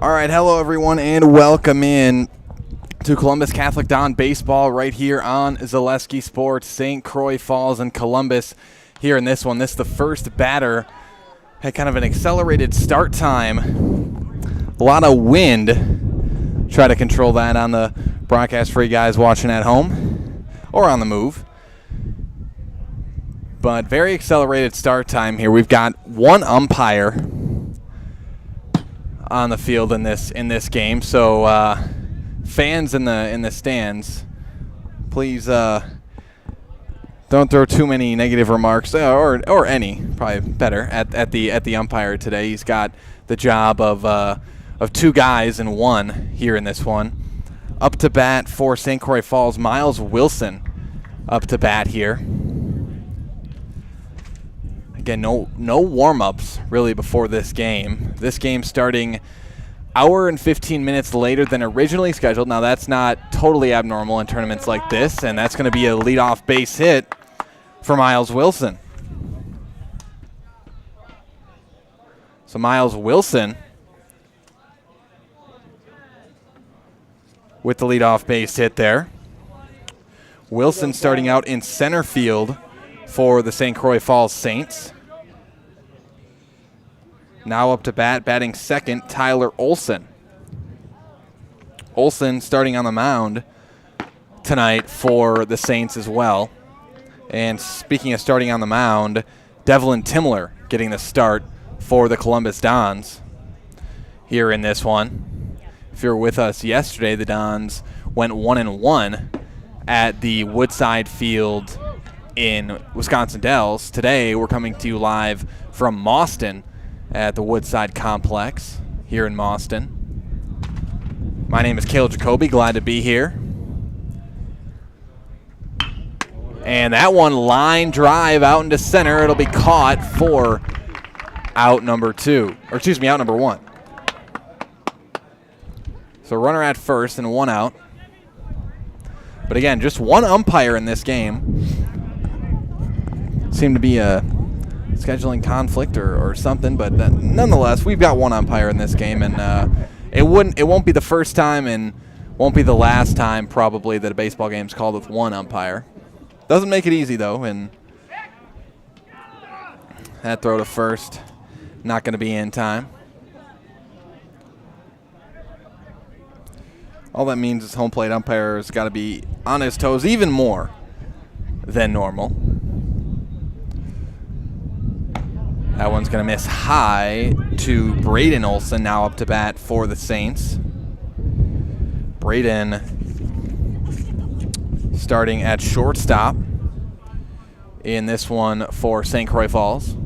All right, hello everyone, and welcome in to Columbus Catholic Don Baseball right here on Zaleski Sports. St. Croix Falls and Columbus here in this one. This is the first batter. Had kind of an accelerated start time. A lot of wind. Try to control that on the broadcast for you guys watching at home or on the move. But very accelerated start time here. We've got one umpire on the field in this game, so fans in the stands, please don't throw too many negative remarks or any, probably better, at the umpire today. He's got the job of two guys and one here in this one. Up to bat for St. Croix Falls, Miles Wilson up to bat here. Again, no warm-ups really before this game. This game starting hour and 15 minutes later than originally scheduled. Now, that's not totally abnormal in tournaments like this, and that's going to be a leadoff base hit for Miles Wilson. So Miles Wilson with the leadoff base hit there. Wilson starting out in center field for the St. Croix Falls Saints. Now up to bat, batting second, Tyler Olson. Olson starting on the mound tonight for the Saints as well. And speaking of starting on the mound, Devlin Timler getting the start for the Columbus Dons here in this one. If you were with us yesterday, the Dons went 1-1 at the Woodside Field in Wisconsin Dells. Today, we're coming to you live from Mauston at the Woodside Complex here in Mauston. My name is Cale Jacoby. Glad to be here. And that one line drive out into center. It'll be caught for out number one. So runner at first and one out. But again, just one umpire in this game. Seemed to be a scheduling conflict or something, but nonetheless, we've got one umpire in this game, and it won't be the first time and won't be the last time probably that a baseball game's called with one umpire. Doesn't make it easy though, and that throw to first, not going to be in time. All that means is home plate umpire has got to be on his toes even more than normal. That one's going to miss high to Braden Olson, now up to bat for the Saints. Braden starting at shortstop in this one for St. Croix Falls.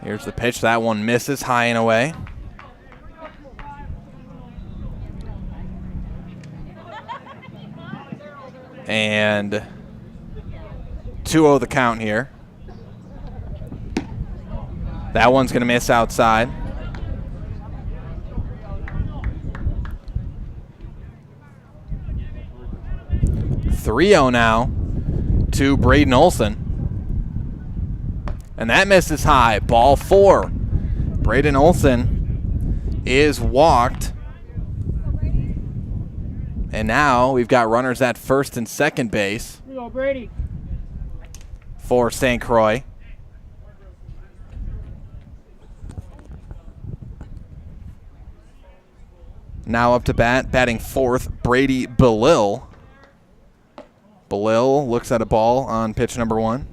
Here's the pitch. That one misses high and away. And 2-0 the count here. That one's going to miss outside. (3-0) now to Braden Olson. And that misses high. Ball 4. Braden Olson is walked. And now we've got runners at first and second base for St. Croix. Now up to bat, batting fourth, Brady Belil. Belil looks at a ball on pitch number 1.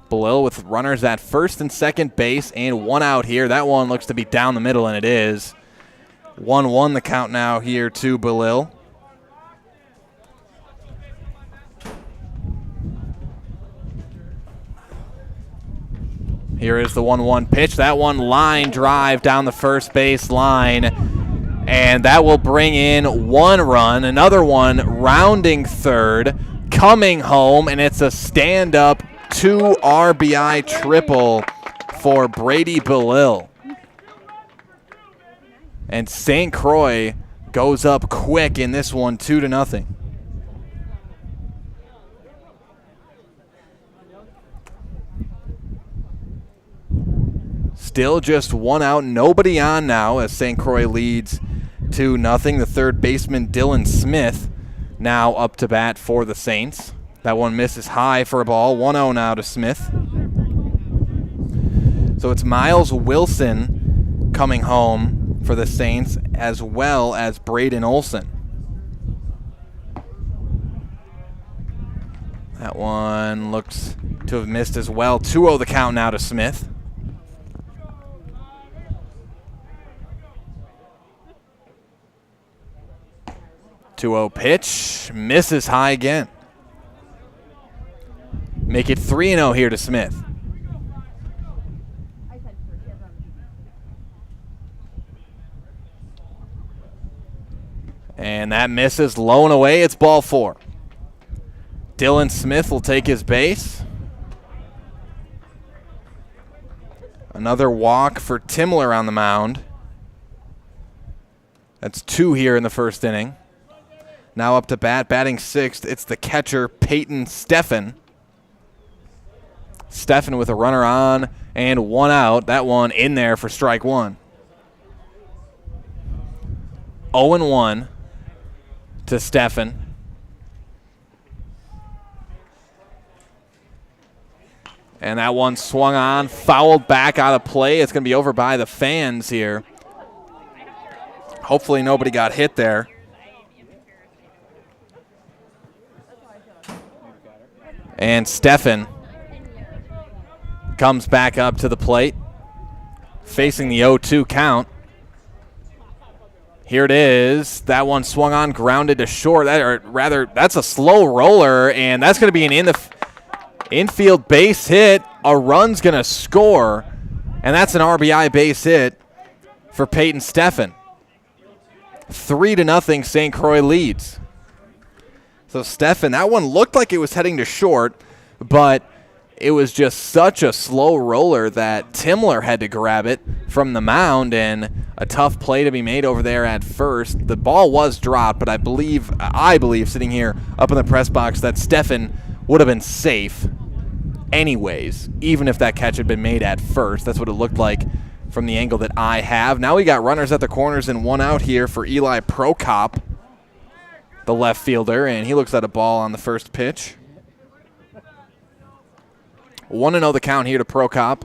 Belil with runners at first and second base and one out here. That one looks to be down the middle, and it is. 1-1 the count now here to Belil. Here is the 1-1 pitch. That one line drive down the first base line. And that will bring in one run. Another one rounding third, coming home, and it's a stand-up 2 RBI triple for Brady Belil. And St. Croix goes up quick in this one, 2-0. Still just one out, nobody on now as St. Croix leads 2-0. The third baseman, Dylan Smith, now up to bat for the Saints. That one misses high for a ball. 1-0 now to Smith. So it's Miles Wilson coming home for the Saints, as well as Braden Olson. That one looks to have missed as well. 2-0 the count now to Smith. Two-0 pitch, misses high again. Make it 3-0 here to Smith. And that misses low and away. It's ball 4. Dylan Smith will take his base. Another walk for Timler on the mound. That's 2 here in the first inning. Now up to bat, batting 6th, it's the catcher, Peyton Steffen. Steffen with a runner on and 1 out. That one in there for strike 1. 0-1 to Steffen. And that one swung on, fouled back out of play. It's going to be over by the fans here. Hopefully nobody got hit there. And Steffen comes back up to the plate, facing the 0-2 count. Here it is. That one swung on, grounded to short. That's a slow roller, and that's going to be an infield base hit. A run's going to score, and that's an RBI base hit for Peyton Steffen. 3-0 St. Croix leads. So Steffen, that one looked like it was heading to short, but it was just such a slow roller that Timler had to grab it from the mound, and a tough play to be made over there at first. The ball was dropped, but I believe sitting here up in the press box that Steffen would have been safe anyways, even if that catch had been made at first. That's what it looked like from the angle that I have. Now we got runners at the corners and 1 out here for Eli Prokop, the left fielder, and he looks at a ball on the first pitch. 1-0 the count here to Prokop.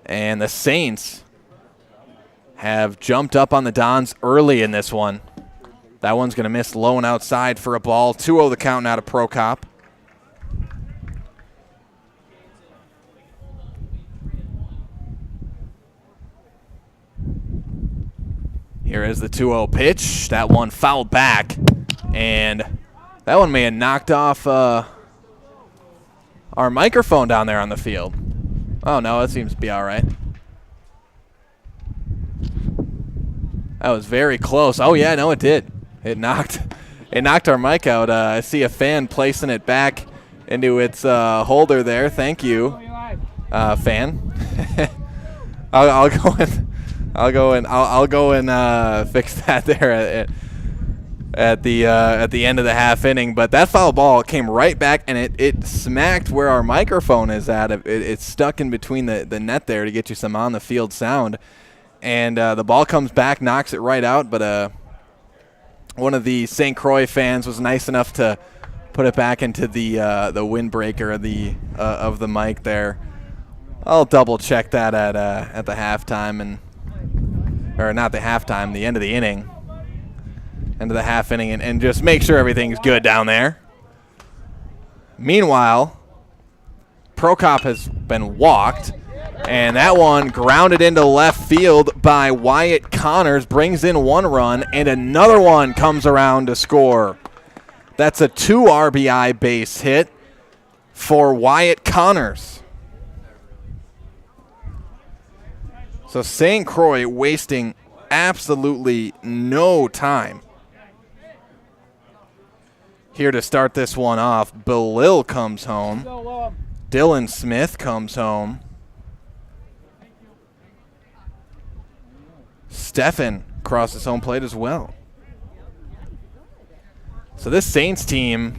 And the Saints have jumped up on the Dons early in this one. That one's going to miss low and outside for a ball. 2-0 the count now to Prokop. Here is the 2-0 pitch. That one fouled back, and that one may have knocked off our microphone down there on the field. Oh, no, it seems to be all right. That was very close. Oh, yeah, no, it did. It knocked our mic out. I see a fan placing it back into its holder there. Thank you, fan. I'll go and fix that there at the end of the half inning. But that foul ball came right back, and it smacked where our microphone is at. It's stuck in between the net there to get you some on the field sound. And the ball comes back, knocks it right out. But one of the St. Croix fans was nice enough to put it back into the windbreaker of the mic there. I'll double check that at the halftime, or not the halftime, the end of the inning. End of the half inning, and just make sure everything's good down there. Meanwhile, Prokop has been walked, and that one grounded into left field by Wyatt Connors, brings in 1 run, and another one comes around to score. That's a 2 RBI base hit for Wyatt Connors. So St. Croix wasting absolutely no time here to start this one off. Belil comes home. Dylan Smith comes home. Steffen crosses home plate as well. So this Saints team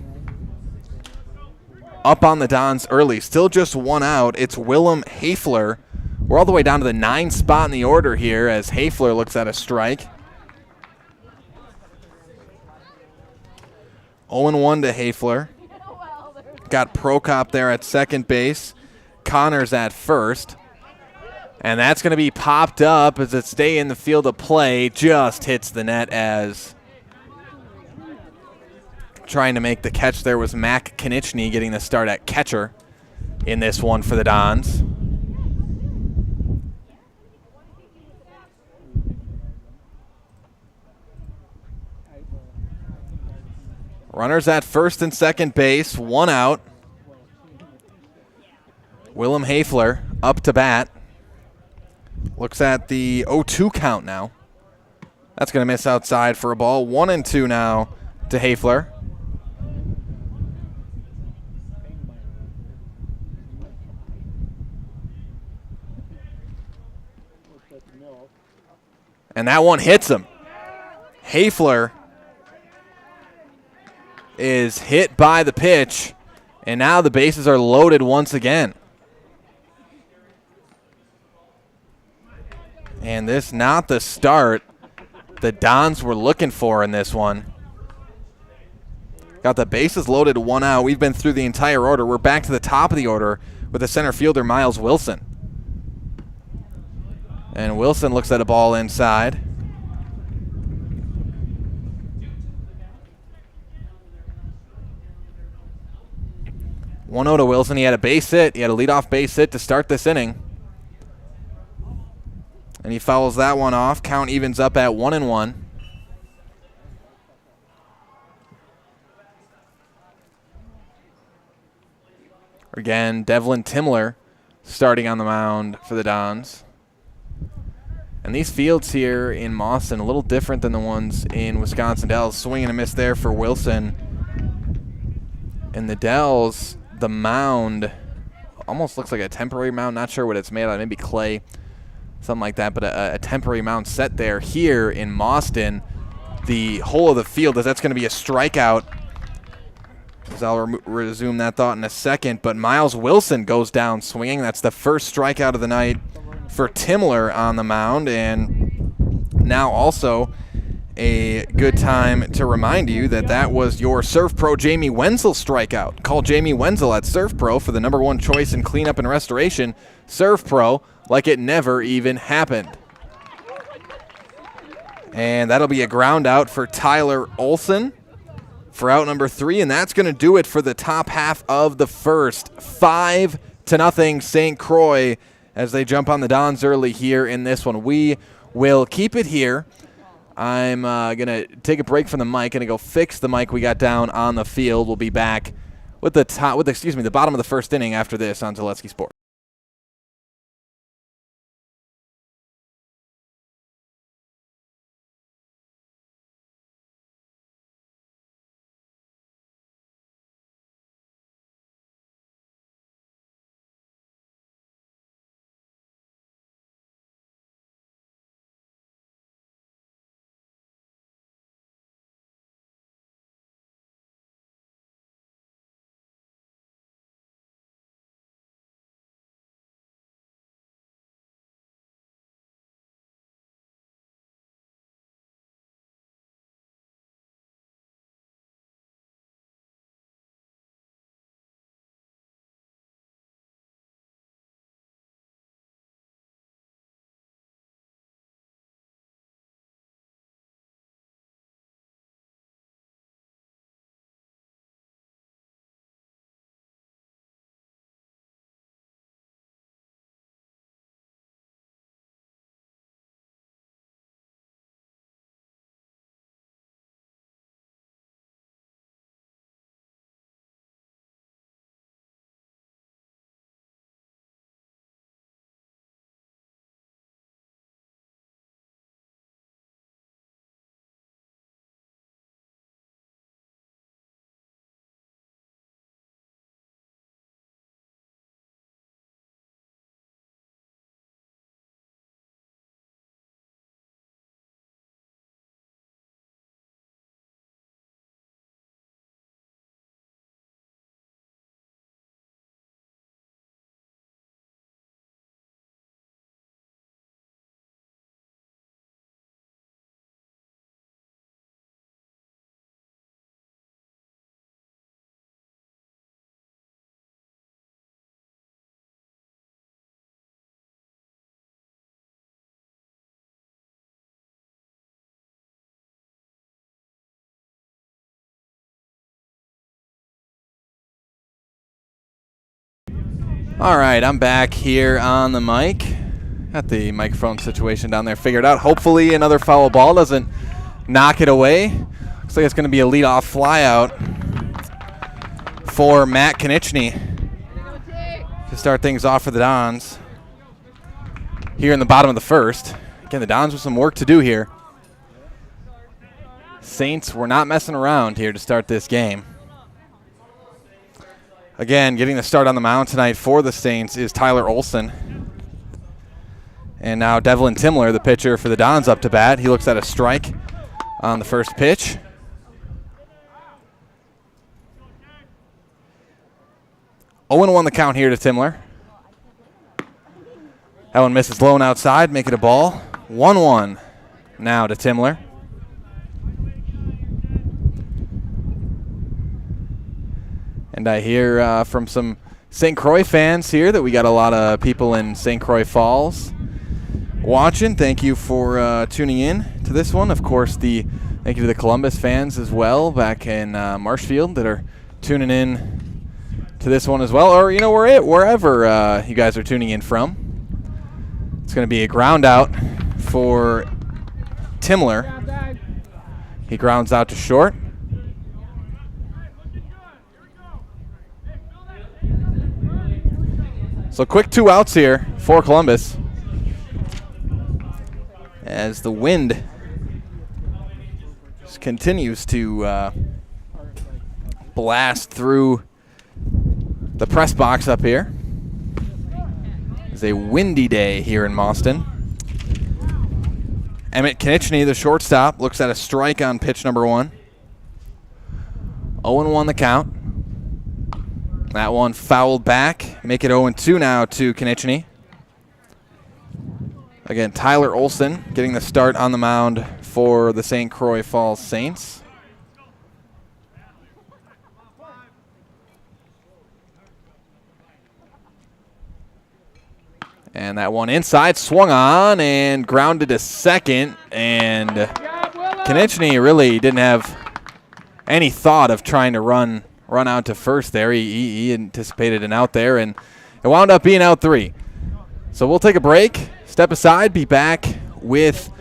up on the Dons early. Still just one out. It's Willem Hafler. We're all the way down to the 9 spot in the order here as Hafler looks at a strike. 0-1 to Hafler. Got Prokop there at second base. Connors at first. And that's going to be popped up as it stay in the field of play. Just hits the net as trying to make the catch there was Mac Konieczny getting the start at catcher in this one for the Dons. Runners at first and second base, 1 out. Willem Hafler up to bat. Looks at the 0-2 count now. That's going to miss outside for a ball. 1-2 now to Hafler. And that one hits him. Hafler is hit by the pitch, and now the bases are loaded once again. And this not the start the Dons were looking for in this one. Got the bases loaded, 1 out. We've been through the entire order. We're back to the top of the order with the center fielder, Miles Wilson. And Wilson looks at a ball inside. One 0 to Wilson. He had a base hit. He had a leadoff base hit to start this inning. And he fouls that one off. Count evens up at 1-1. Again, Devlin Timler starting on the mound for the Dons. And these fields here in Mauston, a little different than the ones in Wisconsin Dells. Swing and a miss there for Wilson. In the Dells, the mound almost looks like a temporary mound. Not sure what it's made out of. Maybe clay, something like that. But a temporary mound set there. Here in Mauston, the whole of the field, that's going to be a strikeout. As I'll resume that thought in a second. But Miles Wilson goes down swinging. That's the first strikeout of the night for Timler on the mound. And now also a good time to remind you that that was your Surf Pro Jamie Wenzel strikeout. Call Jamie Wenzel at Surf Pro for the #1 choice in cleanup and restoration. Surf Pro, like it never even happened. And that'll be a ground out for Tyler Olson for out number 3, and that's going to do it for the top half of the first. 5-0 St. Croix as they jump on the Dons early here in this one. We will keep it here. I'm going to take a break from the mic and go fix the mic we got down on the field. We'll be back with the bottom of the first inning after this on Zaleski Sports. All right, I'm back here on the mic. Got the microphone situation down there figured out. Hopefully another foul ball doesn't knock it away. Looks like it's going to be a leadoff flyout for Matt Konechny to start things off for the Dons here in the bottom of the first. Again, the Dons with some work to do here. Saints were not messing around here to start this game. Again, getting the start on the mound tonight for the Saints is Tyler Olson. And now Devlin Timler, the pitcher for the Dons, up to bat. He looks at a strike on the first pitch. Oh, 0-1 the count here to Timler. That one misses low and outside, make it a ball. 1-1 now to Timler. And I hear from some St. Croix fans here that we got a lot of people in St. Croix Falls watching. Thank you for tuning in to this one. Of course, thank you to the Columbus fans as well back in Marshfield that are tuning in to this one as well. Or, you know, wherever you guys are tuning in from. It's going to be a ground out for Timler. He grounds out to short. So quick 2 outs here for Columbus as the wind just continues to blast through the press box up here. It's a windy day here in Boston. Emmett Konechny, the shortstop, looks at a strike on pitch number 1. 0-1 the count. That one fouled back. Make it 0-2 now to Konechny. Again, Tyler Olson getting the start on the mound for the St. Croix Falls Saints. And that one inside, swung on and grounded to second. And Konechny really didn't have any thought of trying to run out to first there. He anticipated an out there, and it wound up being out 3. So we'll take a break, step aside, be back with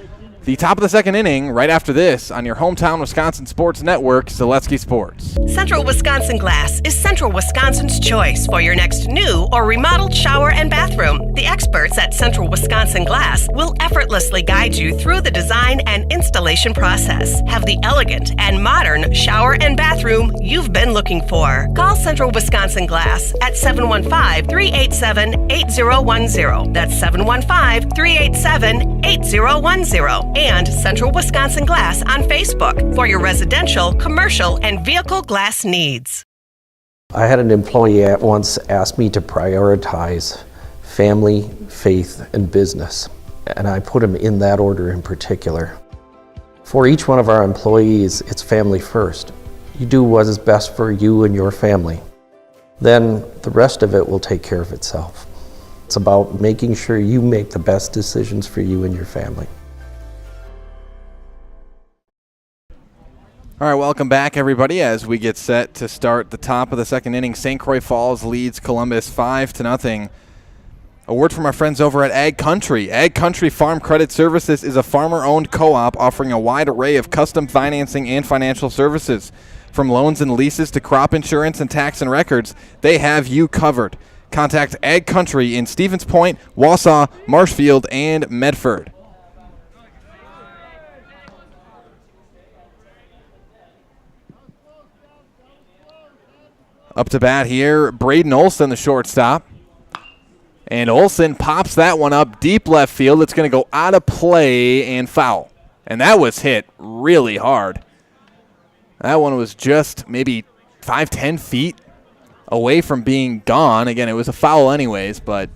the top of the second inning right after this on your hometown Wisconsin Sports Network, Zaleski Sports. Central Wisconsin Glass is Central Wisconsin's choice for your next new or remodeled shower and bathroom. The experts at Central Wisconsin Glass will effortlessly guide you through the design and installation process. Have the elegant and modern shower and bathroom you've been looking for. Call Central Wisconsin Glass at 715-387-8010. That's 715-387-8010. And Central Wisconsin Glass on Facebook for your residential, commercial, and vehicle glass needs. I had an employee at once ask me to prioritize family, faith, and business, and I put them in that order in particular. For each one of our employees, it's family first. You do what is best for you and your family. Then the rest of it will take care of itself. It's about making sure you make the best decisions for you and your family. All right, welcome back, everybody, as we get set to start the top of the second inning. St. Croix Falls leads Columbus 5-0. A word from our friends over at Ag Country. Ag Country Farm Credit Services is a farmer-owned co-op offering a wide array of custom financing and financial services. From loans and leases to crop insurance and tax and records, they have you covered. Contact Ag Country in Stevens Point, Wausau, Marshfield, and Medford. Up to bat here, Braden Olson, the shortstop. And Olson pops that one up deep left field. It's going to go out of play and foul. And that was hit really hard. That one was just maybe 5-10 feet away from being gone. Again, it was a foul anyways, but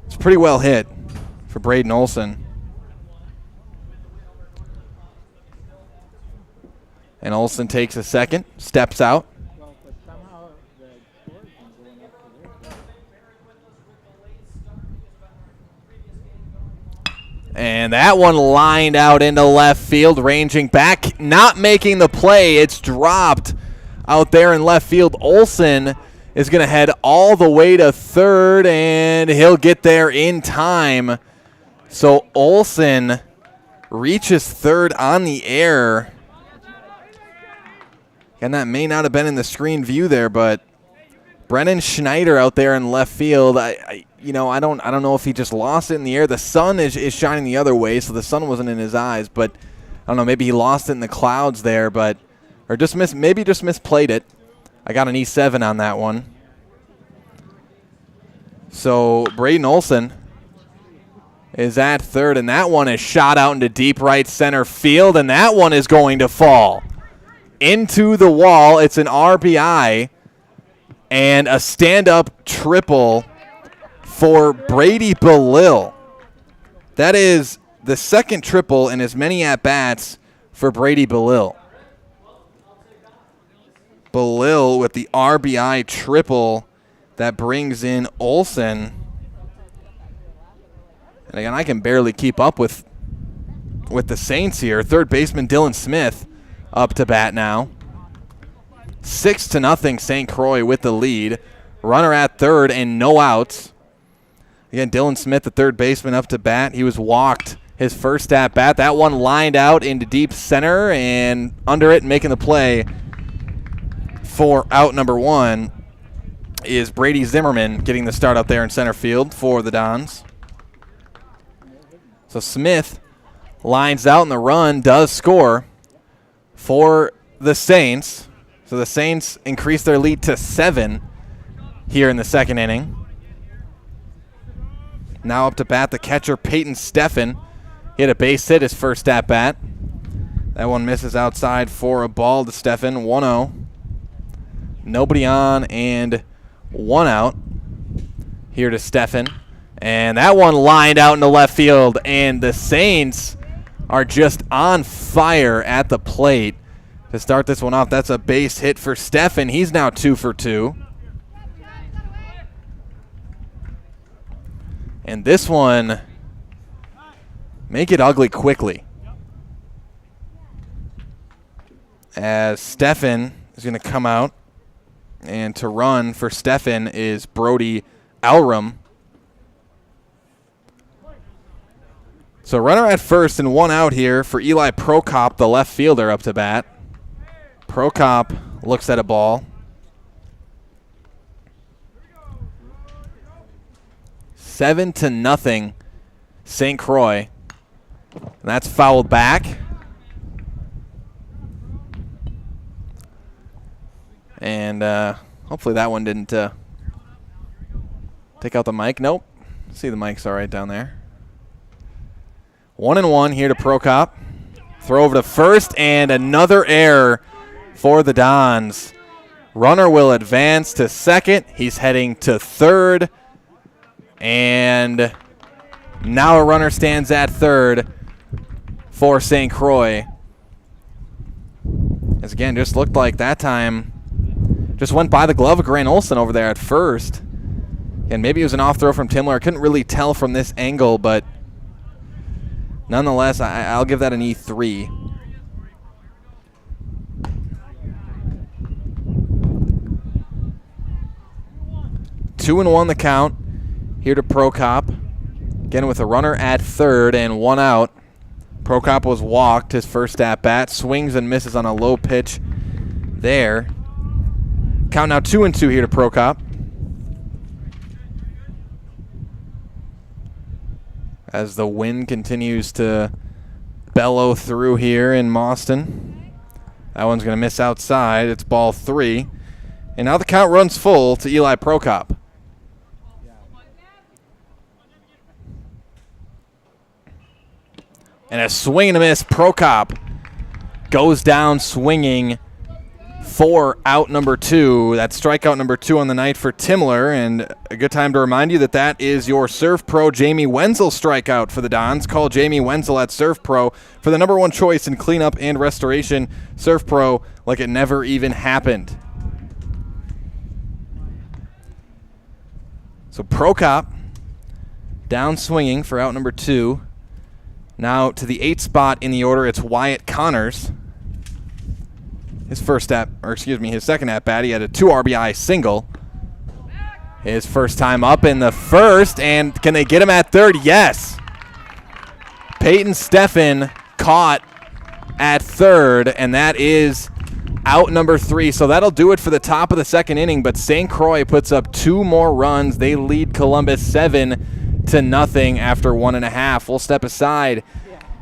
it's pretty well hit for Braden Olson. And Olson takes a second, steps out. And that one lined out into left field, ranging back, not making the play. It's dropped out there in left field. Olson is going to head all the way to third, and he'll get there in time. So Olsen reaches third on the air. And that may not have been in the screen view there, but Brennan Schneider out there in left field. I don't know if he just lost it in the air. The sun is shining the other way, so the sun wasn't in his eyes. But I don't know, maybe he lost it in the clouds there, or just misplayed it. I got an E7 on that one. So Braden Olsen is at third, and that one is shot out into deep right center field, and that one is going to fall into the wall. It's an RBI and a stand-up triple for Brady Belil. That is the second triple in as many at-bats for Brady Belil. Belil with the RBI triple that brings in Olsen. And again, I can barely keep up with the Saints here. Third baseman Dylan Smith up to bat now. 6-0 St. Croix with the lead. Runner at third and no outs. Again, Dylan Smith, the third baseman, up to bat. He was walked his first at bat. That one lined out into deep center and under it, making the play for out number one is Brady Zimmerman, getting the start out there in center field for the Dons. So Smith lines out, and the run does score for the Saints. So the Saints increase their lead to 7 here in the second inning. Now up to bat, the catcher Peyton Steffen. He had a base hit his first at bat. That one misses outside for a ball to Steffen. 1-0. Nobody on and 1 out here to Steffen. And that one lined out into left field, and the Saints are just on fire at the plate to start this one off. That's a base hit for Steffen. He's now 2 for 2. And this one, make it ugly quickly, as Steffen is going to come out, and to run for Steffen is Brody Alrum. So runner at first and 1 out here for Eli Prokop, the left fielder, up to bat. Prokop looks at a ball. 7-0 St. Croix. And that's fouled back. And hopefully that one didn't take out the mic. Nope. See, the mic's all right down there. 1-1 here to Prokop. Throw over to first, and another error for the Dons. Runner will advance to second. He's heading to third. And now a runner stands at third for St. Croix. As again, just looked like that time just went by the glove of Grant Olsen over there at first. And maybe it was an off throw from Timler. I couldn't really tell from this angle, but nonetheless, I'll give that an E3. Two and 1 the count here to Prokop. Again with a runner at third and 1 out. Prokop was walked his first at bat. Swings and misses on a low pitch there. Count now 2-2 here to Prokop. As the wind continues to bellow through here in Mauston. That one's going to miss outside. It's ball 3. And now the count runs full to Eli Prokop. And a swing and a miss. Prokop goes down swinging for out number 2. That's strikeout number 2 on the night for Timler. And a good time to remind you that that is your Surf Pro Jamie Wenzel strikeout for the Dons. Call Jamie Wenzel at Surf Pro for the number 1 choice in cleanup and restoration. Surf Pro like it never even happened. So Prokop down swinging for out number 2. Now to the 8th spot in the order, it's Wyatt Connors. His second at bat, he had a 2 RBI single. His first time up in the first, and can they get him at third? Yes. Peyton Steffen caught at third, and that is out number 3. So that'll do it for the top of the second inning, but St. Croix puts up 2 more runs. They lead Columbus 7-0 after 1.5. We'll step aside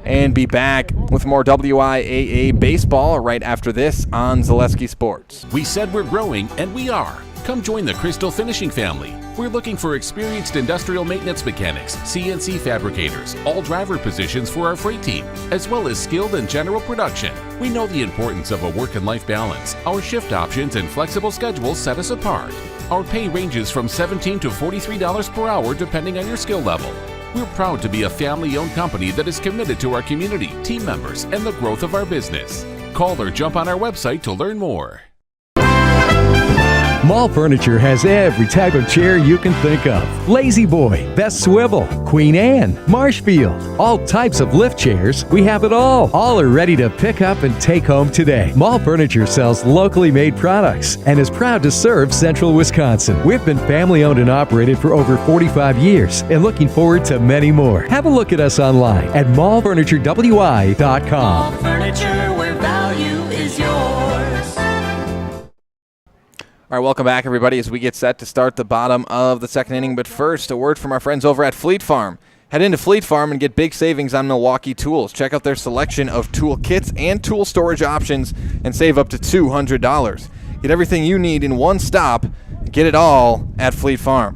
and be back with more WIAA baseball right after this on Zaleski Sports. We said we're growing, and we are. Come join the Crystal Finishing family. We're looking for experienced industrial maintenance mechanics, CNC fabricators, all driver positions for our freight team, as well as skilled and general production. We know the importance of a work and life balance. Our shift options and flexible schedules set us apart. Our pay ranges from $17 to $43 per hour depending on your skill level. We're proud to be a family-owned company that is committed to our community, team members, and the growth of our business. Call or jump on our website to learn more. Mall Furniture has every type of chair you can think of. Lazy Boy, Best Swivel, Queen Anne, Marshfield, all types of lift chairs. We have it all. All are ready to pick up and take home today. Mall Furniture sells locally made products and is proud to serve Central Wisconsin. We've been family owned and operated for over 45 years and looking forward to many more. Have a look at us online at mallfurniturewi.com. Mall Furniture, where value is yours. All right, welcome back, everybody, as we get set to start the bottom of the second inning. But first, a word from our friends over at Fleet Farm. Head into Fleet Farm and get big savings on Milwaukee tools. Check out their selection of tool kits and tool storage options and save up to $200. Get everything you need in one stop. Get it all at Fleet Farm.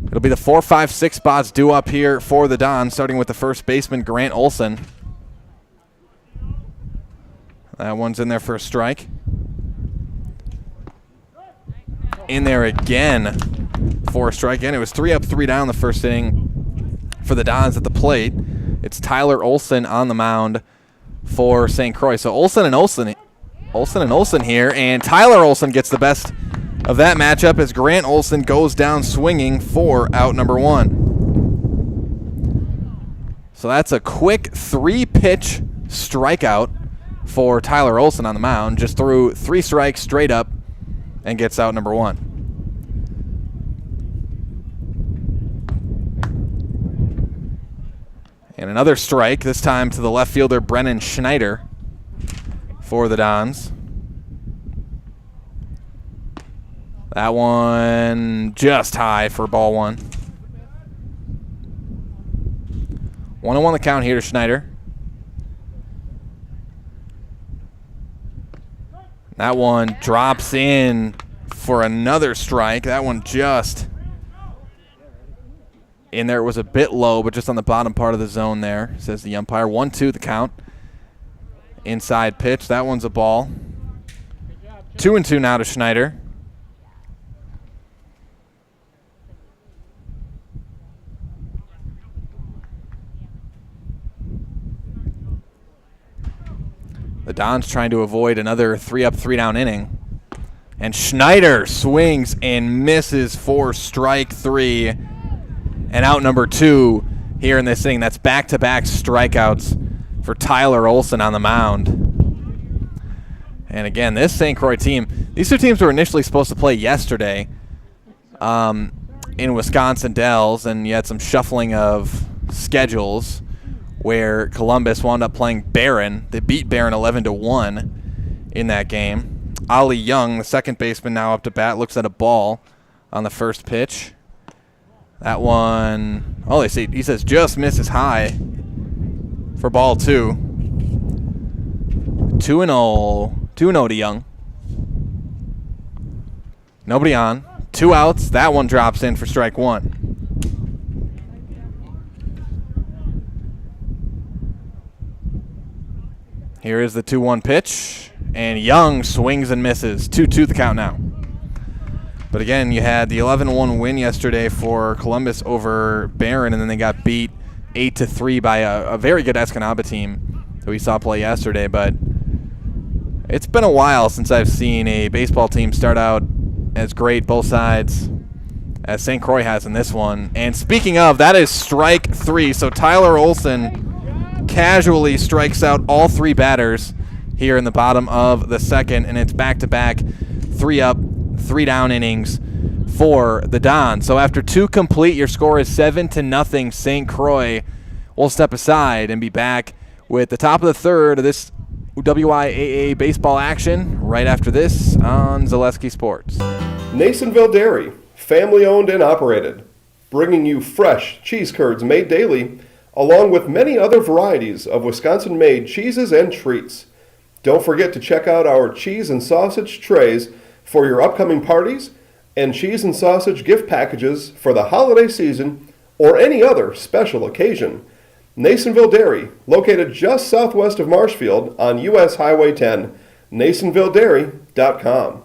It'll be the 4, 5, 6 spots due up here for the Dons, starting with the first baseman, Grant Olson. That one's in there for a strike. In there again for a strike. And it was 3 up, 3 down the first inning for the Dons at the plate. It's Tyler Olson on the mound for St. Croix. So Olson and Olson here, and Tyler Olson gets the best of that matchup as Grant Olson goes down swinging for out number 1. So that's a quick 3-pitch strikeout for Tyler Olson on the mound. Just threw 3 strikes straight up and gets out number 1. And another strike, this time to the left fielder, Brennan Schneider, for the Dons. That one just high for ball 1. 1-1 the count here to Schneider. That one drops in for another strike. That one just in there. It was a bit low, but just on the bottom part of the zone there, says the umpire. 1-2 the count. Inside pitch. That one's a ball. 2-2 now to Schneider. The Dons trying to avoid another 3 up, 3 down inning. And Schneider swings and misses for strike 3. And out number 2 here in this inning. That's back-to-back strikeouts for Tyler Olson on the mound. And again, this St. Croix team, these two teams were initially supposed to play yesterday in Wisconsin Dells, and you had some shuffling of schedules where Columbus wound up playing Barron. They beat Barron 11-1 in that game. Ollie Young, the second baseman, now up to bat, looks at a ball on the first pitch. That one, oh, he says just misses high for ball 2. 2-0 to Young. Nobody on. 2 outs. That one drops in for strike 1. Here is the 2-1 pitch, and Young swings and misses. 2-2 the count now. But again, you had the 11-1 win yesterday for Columbus over Barron, and then they got beat 8-3 by a very good Escanaba team that we saw play yesterday. But it's been a while since I've seen a baseball team start out as great both sides as St. Croix has in this one. And speaking of, that is strike 3. So Tyler Olson casually strikes out all 3 batters here in the bottom of the second, and it's back-to-back 3 up, 3 down innings for the Dons. So after 2 complete, your score is 7-0 St. Croix. We'll step aside and be back with the top of the third of this WIAA baseball action right after this on Zaleski Sports. Nasonville Dairy, family owned and operated, bringing you fresh cheese curds made daily, along with many other varieties of Wisconsin-made cheeses and treats. Don't forget to check out our cheese and sausage trays for your upcoming parties and cheese and sausage gift packages for the holiday season or any other special occasion. Nasonville Dairy, located just southwest of Marshfield on US Highway 10, NasonvilleDairy.com.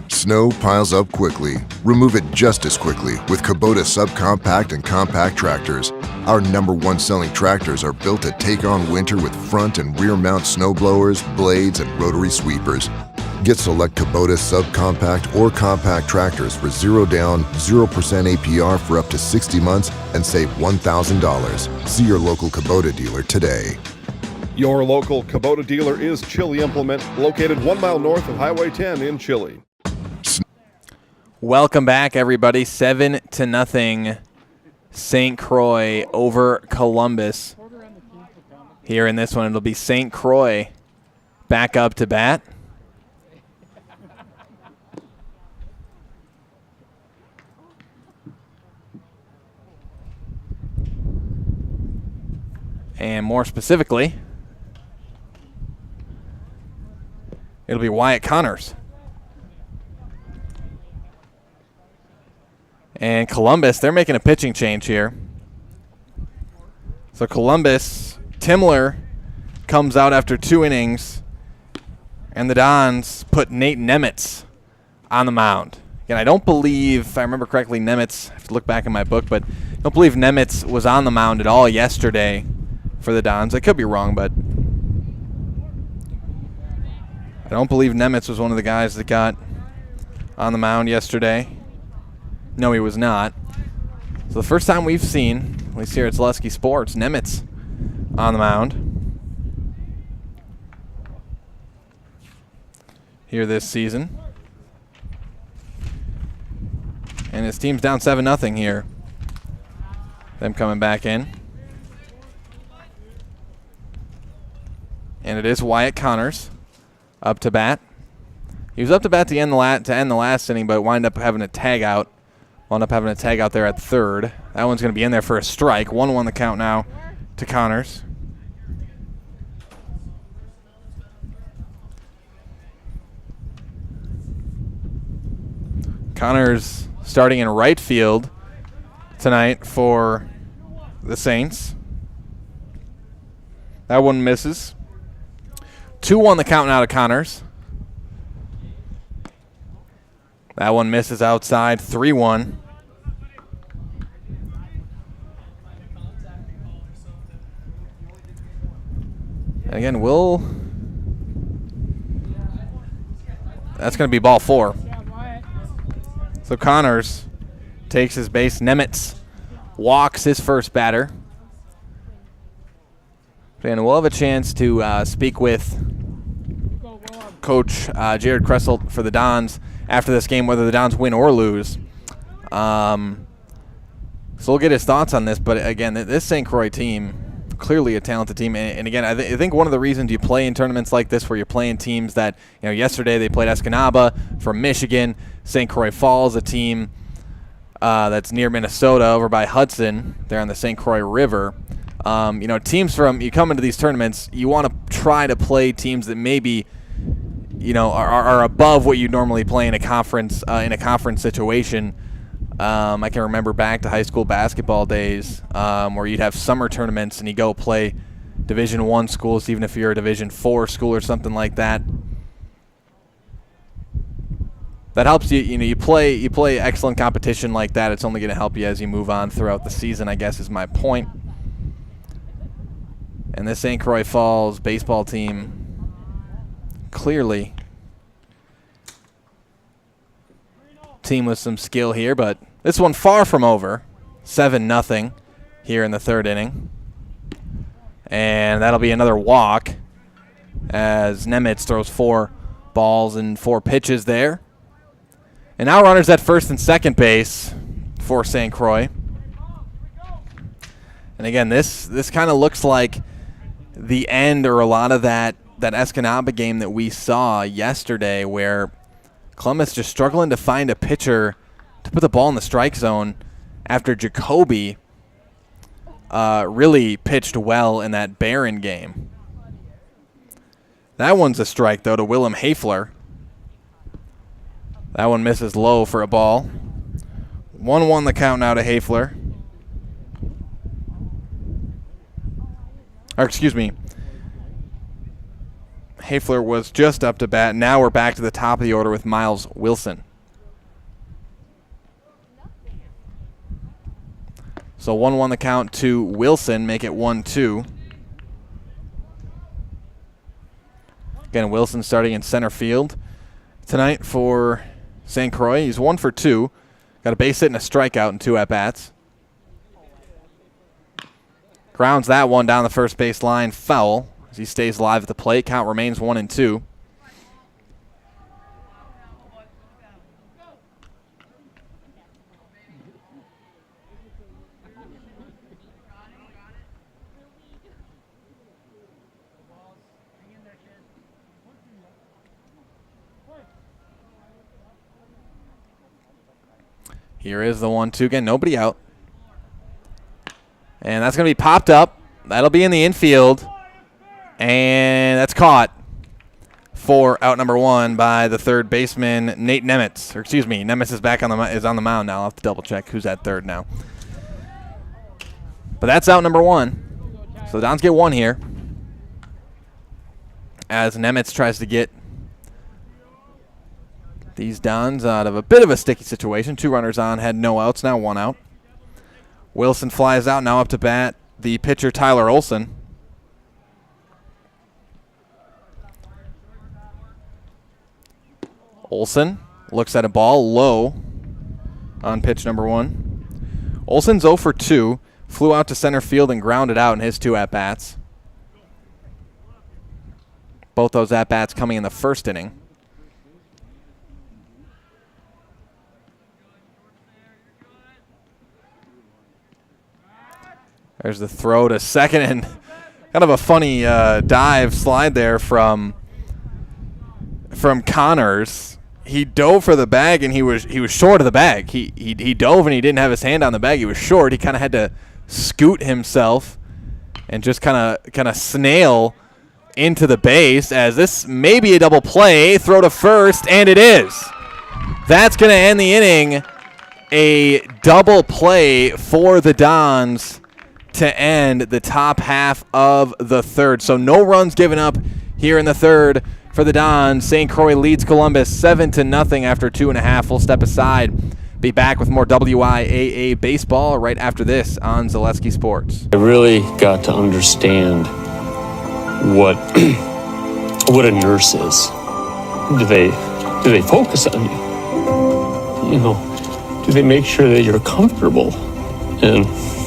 Snow piles up quickly. Remove it just as quickly with Kubota subcompact and compact tractors. Our #1 selling tractors are built to take on winter with front and rear mount snow blowers, blades, and rotary sweepers. Get select Kubota subcompact or compact tractors for 0 down, 0% APR for up to 60 months and save $1,000. See your local Kubota dealer today. Your local Kubota dealer is Chili Implement, located 1 mile north of Highway 10 in Chili. Welcome back, everybody. 7-0 St. Croix over Columbus. Here in this one, it'll be St. Croix back up to bat. And more specifically, it'll be Wyatt Connors. And Columbus, they're making a pitching change here. So Columbus, Timler comes out after 2 innings, and the Dons put Nate Nemitz on the mound. Again, I don't believe, if I remember correctly, Nemitz, I have to look back in my book, but I don't believe Nemitz was on the mound at all yesterday for the Dons. I could be wrong, but I don't believe Nemitz was one of the guys that got on the mound yesterday. No, he was not. So the first time we've seen, at least here at Zaleski Sports, Nemitz on the mound here this season. And his team's down 7-0 here. Them coming back in. And it is Wyatt Connors up to bat. He was up to bat to end the last inning, but wound up having a tag out. Wound up having a tag out there at third. That one's going to be in there for a strike. 1-1 the count now to Connors. Connors starting in right field tonight for the Saints. That one misses. 2-1 the count now to Connors. That one misses outside. 3-1. And again, that's going to be ball 4. So Connors takes his base. Nemitz walks his first batter. And we'll have a chance to speak with Coach Jared Kressel for the Dons after this game, whether the Dons win or lose. So we'll get his thoughts on this. But again, this St. Croix team, clearly a talented team. And again, I think one of the reasons you play in tournaments like this, where you're playing teams that, yesterday they played Escanaba from Michigan. St. Croix Falls, a team that's near Minnesota, over by Hudson. They're on the St. Croix River. Teams you come into these tournaments, you want to try to play teams that maybe, are above what you normally play in a conference situation. I can remember back to high school basketball days where you'd have summer tournaments and you go play Division I schools, even if you're a Division IV school or something like that. That helps you. You play excellent competition like that. It's only going to help you as you move on throughout the season, I guess, is my point. And this St. Croix Falls baseball team, clearly team with some skill here, but this one far from over. 7-0 here in the third inning. And that'll be another walk as Nemitz throws 4 balls and 4 pitches there And now runners at first and second base for St. Croix. And again, this kind of looks like the end or a lot of that Escanaba game that we saw yesterday, where Columbus just struggling to find a pitcher to put the ball in the strike zone after Jacoby really pitched well in that Barron game. That one's a strike, though, to Willem Hafler. That one misses low for a ball. 1-1 the count now to Hafler. Or excuse me. Hafler was just up to bat. Now we're back to the top of the order with Miles Wilson. So 1-1 the count to Wilson, make it 1-2. Again, Wilson starting in center field tonight for St. Croix. He's 1 for 2. Got a base hit and a strikeout in 2 at-bats. Grounds that one down the first base line, foul, as he stays alive at the plate. Count remains 1-2. Here is the 1-2 again. Nobody out. And that's going to be popped up. That'll be in the infield. And that's caught for out number 1 by the third baseman, Nate Nemitz. Or excuse me, Nemitz is back on the mound now. I'll have to double check who's at third now. But that's out number 1. So the Dons get 1 here, as Nemitz tries to get these Dons out of a bit of a sticky situation. 2 runners on, had no outs, now 1 out. Wilson flies out, now up to bat the pitcher Tyler Olson. Olson looks at a ball low on pitch number 1. Olson's 0 for 2, flew out to center field and grounded out in his 2 at-bats. Both those at-bats coming in the first inning. There's the throw to second, and kind of a funny dive slide there from Connors. He dove for the bag, and he was short of the bag. He dove, and he didn't have his hand on the bag. He was short. He kind of had to scoot himself and just kind of snail into the base, as this may be a double play. Throw to first, and it is. That's going to end the inning. A double play for the Dons to end the top half of the third. So no runs given up here in the third for the Dons. St. Croix leads Columbus 7-0 after 2.5. We'll step aside. Be back with more WIAA baseball right after this on Zaleski Sports. I really got to understand what a nurse is. Do they focus on you? You know, do they make sure that you're comfortable? And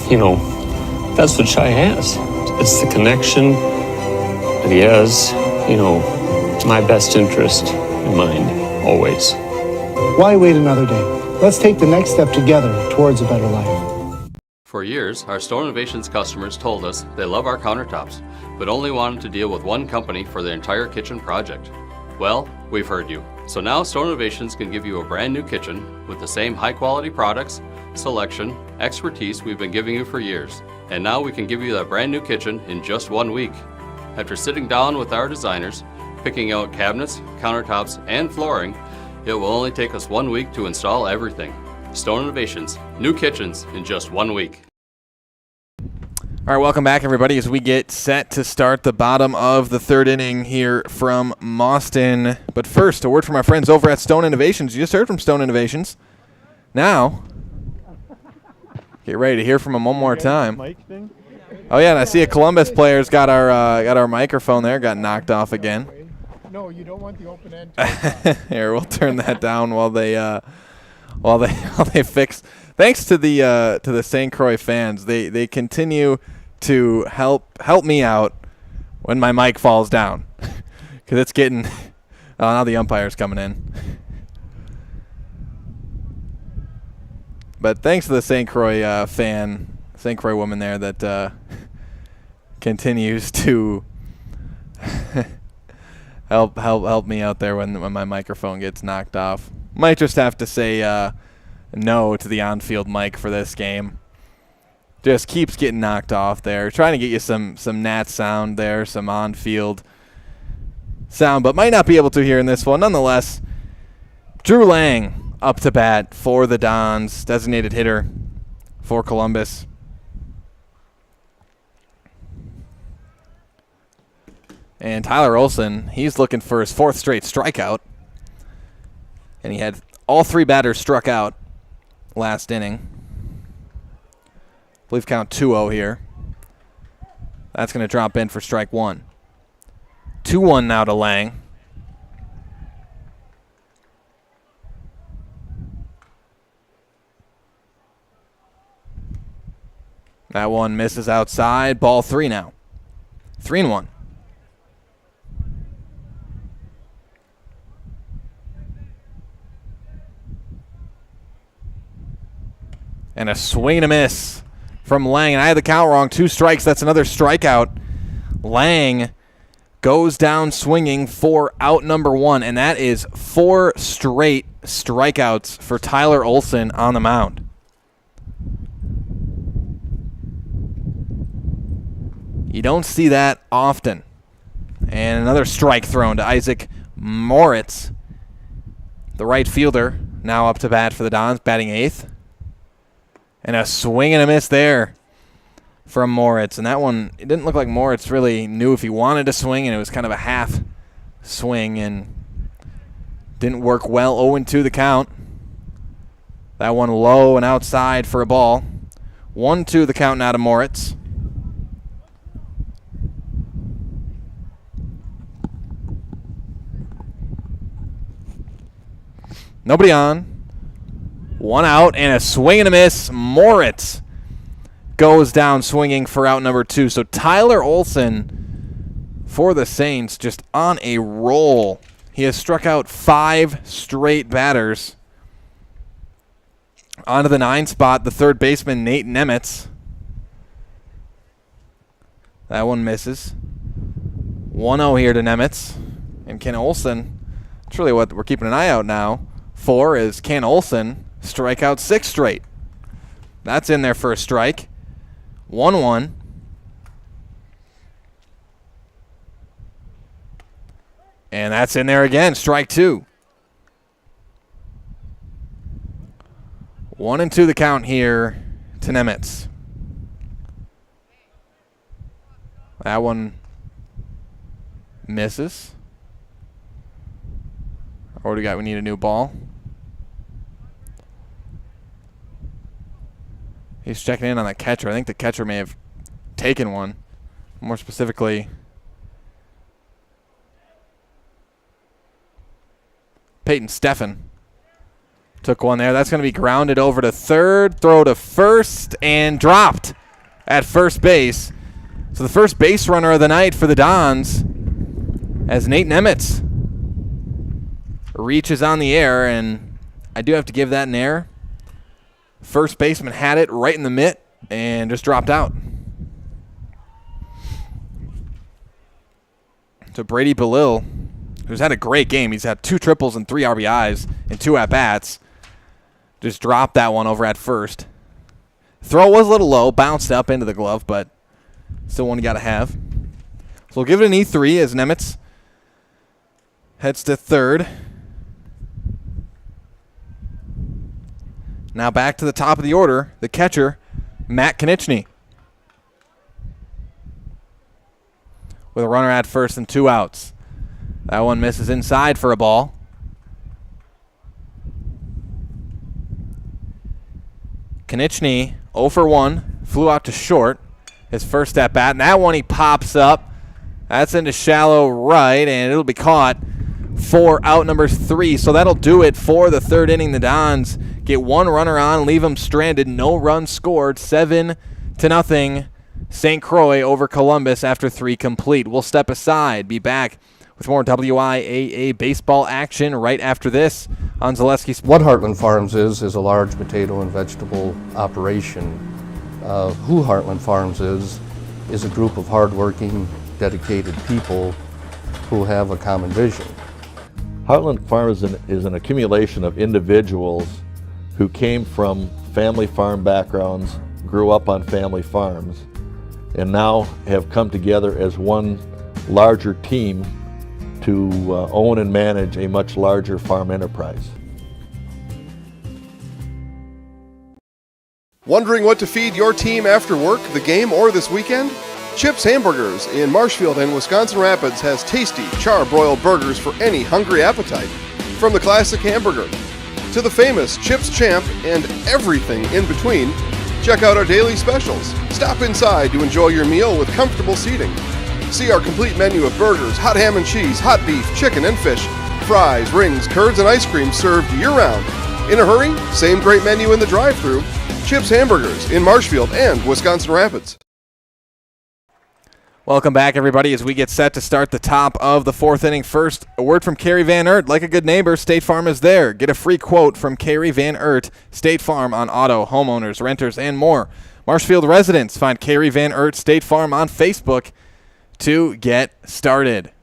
you know, that's what Shai has. It's the connection that he has, you know, my best interest in mind, always. Why wait another day? Let's take the next step together towards a better life. For years, our Stone Innovations customers told us they love our countertops, but only wanted to deal with one company for their entire kitchen project. Well, we've heard you. So now Stone Innovations can give you a brand new kitchen with the same high quality products, selection, expertise we've been giving you for years. And now we can give you that brand new kitchen in just 1 week. After sitting down with our designers, picking out cabinets, countertops, and flooring, it will only take us 1 week to install everything. Stone Innovations, new kitchens in just 1 week. All right, welcome back, everybody, as we get set to start the bottom of the third inning here from Mauston. But first, a word from our friends over at Stone Innovations. You just heard from Stone Innovations. Now, get ready to hear from them one more time. Oh yeah, and I see a Columbus player's got our microphone there. Got knocked off again. No, you don't want the open end. Here, we'll turn that down while they fix. Thanks to the St. Croix fans, they continue to help me out when my mic falls down, because it's getting. Oh, now the umpire's coming in. But thanks to the St. Croix St. Croix woman there that continues to help me out there when my microphone gets knocked off. Might just have to say no to the on-field mic for this game. Just keeps getting knocked off there. Trying to get you some Nat sound there, some on-field sound, but might not be able to here in this one. Nonetheless, Drew Lang up to bat for the Dons, designated hitter for Columbus. And Tyler Olson, he's looking for his 4th straight strikeout. And he had all 3 batters struck out last inning. I believe count 2-0 here. That's going to drop in for strike 1. 2-1 now to Lang. That one misses outside. Ball 3 now. 3-1. And a swing and a miss from Lang. And I had the count wrong. 2 strikes. That's another strikeout. Lang goes down swinging for out number 1. And that is 4 straight strikeouts for Tyler Olson on the mound. You don't see that often. And another strike thrown to Isaac Moritz, the right fielder, now up to bat for the Dons, batting 8th. And a swing and a miss there from Moritz. And that one, it didn't look like Moritz really knew if he wanted to swing, and it was kind of a half swing and didn't work well. 0-2 the count. That one low and outside for a ball. 1-2 the count now to Moritz. Nobody on. 1 out and a swing and a miss. Moritz goes down swinging for out number 2. So Tyler Olson for the Saints just on a roll. He has struck out 5 straight batters. On to the 9 spot, the third baseman, Nate Nemitz. That one misses. 1-0 here to Nemitz. And Ken Olson, that's really what we're keeping an eye out now for, is Ken Olson strike out 6 straight. That's in there for a strike. 1-1. And that's in there again. Strike 2. 1-2 the count here to Nemitz. That one misses. What do we got? We need a new ball. He's checking in on the catcher. I think the catcher may have taken one. More specifically, Peyton Steffen took one there. That's going to be grounded over to third. Throw to first and dropped at first base. So the first base runner of the night for the Dons as Nate Nemitz reaches on the air, and I do have to give that an air. First baseman had it right in the mitt and just dropped out. So Brady Belil, who's had a great game, he's had 2 triples and 3 RBIs and 2 at-bats, just dropped that one over at first. Throw was a little low, bounced up into the glove, but still one you got to have. So we'll give it an E3 as Nemitz heads to third. Now back to the top of the order, the catcher, Matt Konechny, with a runner at first and 2 outs. That one misses inside for a ball. Konechny 0 for 1, flew out to short, his first at bat. And that one he pops up. That's into shallow right, and it'll be caught for out number 3. So that'll do it for the third inning. The Dons get 1 runner on, leave them stranded. No runs scored. 7-0. St. Croix over Columbus after 3 complete. We'll step aside, be back with with more WIAA baseball action right after this on Zaleski Sports. What Heartland Farms is a large potato and vegetable operation. Who Heartland Farms is a group of hardworking, dedicated people who have a common vision. Heartland Farms is an accumulation of individuals who came from family farm backgrounds, grew up on family farms, and now have come together as one larger team to own and manage a much larger farm enterprise. Wondering what to feed your team after work, the game, or this weekend? Chips Hamburgers in Marshfield and Wisconsin Rapids has tasty, char-broiled burgers for any hungry appetite. From the classic hamburger to the famous Chips Champ and everything in between, check out our daily specials. Stop inside to enjoy your meal with comfortable seating. See our complete menu of burgers, hot ham and cheese, hot beef, chicken and fish, fries, rings, curds, and ice cream served year-round. In a hurry? Same great menu in the drive-thru. Chips Hamburgers in Marshfield and Wisconsin Rapids. Welcome back, everybody, as we get set to start the top of the fourth inning. First, a word from Carrie Van Ert. Like a good neighbor, State Farm is there. Get a free quote from Carrie Van Ert, State Farm, on auto, homeowners, renters, and more. Marshfield residents, find Carrie Van Ert State Farm on Facebook to get started.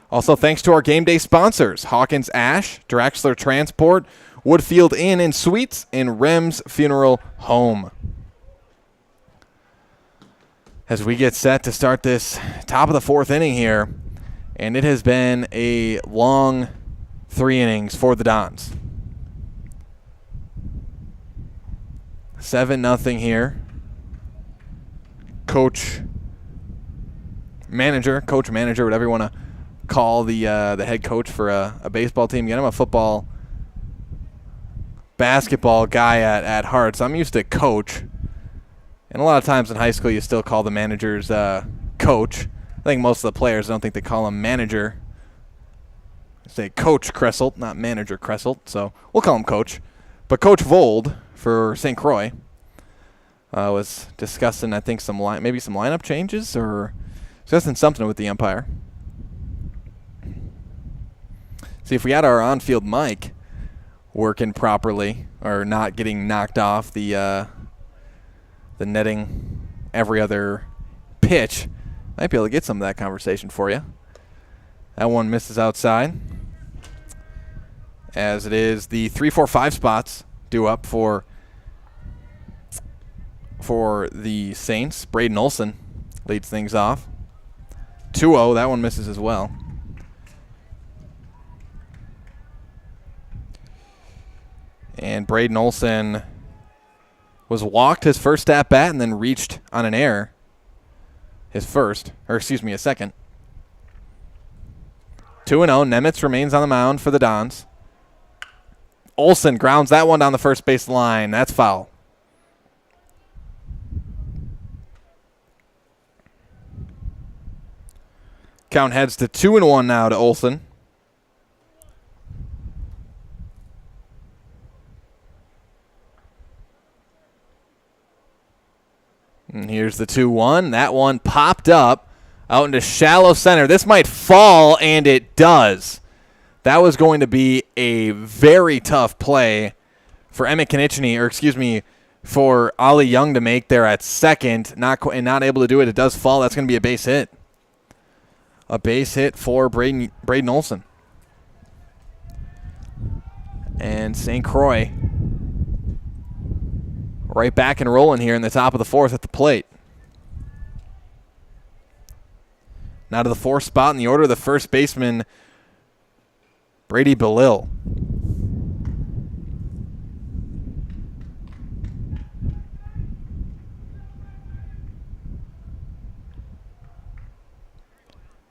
Also, thanks to our game day sponsors, Hawkins Ash, Draxler Transport, Woodfield Inn and Suites, and Rems Funeral Home. As we get set to start this top of the fourth inning here, and it has been a long 3 innings for the Dons. 7-0 here. Coach, manager, whatever you want to call the head coach for a baseball team. Again, I'm a football, basketball guy at heart, so I'm used to coach. And a lot of times in high school, you still call the managers coach. I think most of the players don't think they call him manager. They say Coach Kresselt, not Manager Kresselt, so we'll call him Coach. But Coach Vold for St. Croix was discussing, I think, maybe some lineup changes or discussing something with the umpire. See, if we had our on-field mic working properly or not getting knocked off the netting every other pitch, might be able to get some of that conversation for you. That one misses outside, as it is the 3-4-5 spots due up for the Saints. Braden Olson leads things off. 2-0, that one misses as well. And Braden Olson was walked his first at bat and then reached on an error. A second. 2-0. Nemitz remains on the mound for the Dons. Olson grounds that one down the first base line. That's foul. Count heads to 2-1 now to Olson. And here's the 2-1. That one popped up out into shallow center. This might fall, and it does. That was going to be a very tough play for Emmett Konieczny, for Ollie Young to make there at second, not able to do it. It does fall. That's going to be a base hit. A base hit for Braden Olson. And St. Croix right back and rolling here in the top of the fourth at the plate. Now to the fourth spot in the order, the first baseman, Brady Belil.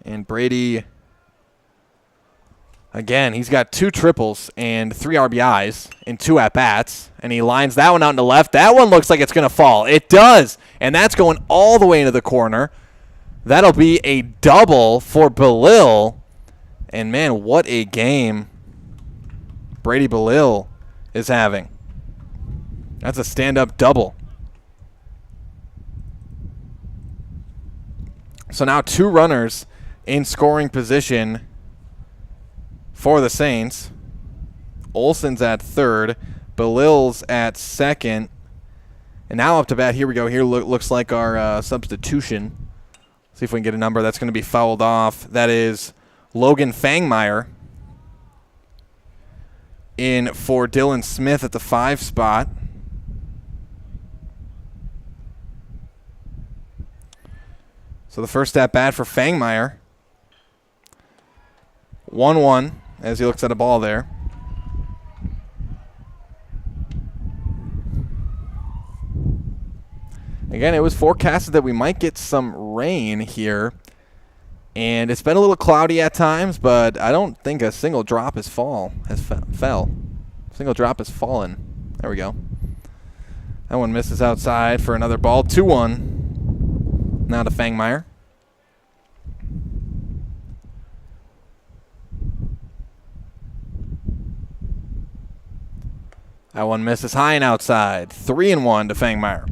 And Brady, again, he's got 2 triples and 3 RBIs in 2 at-bats, and he lines that one out into left. That one looks like it's going to fall. It does, and that's going all the way into the corner. That'll be a double for Belil, and, man, what a game Brady Belil is having. That's a stand-up double. So now 2 runners in scoring position for the Saints. Olson's at third. Belil's at second. And now up to bat. Here we go. Here looks like our substitution. See if we can get a number. That's going to be fouled off. That is Logan Fangmeyer in for Dylan Smith at the 5 spot. So the first at bat for Fangmeyer. 1-1 as he looks at a ball there. Again, it was forecasted that we might get some rain here. And it's been a little cloudy at times, but I don't think a single drop has fell. Single drop has fallen. There we go. That one misses outside for another ball. 2-1. Now to Fangmeyer. That one misses high and outside. 3-1 to Fangmeyer.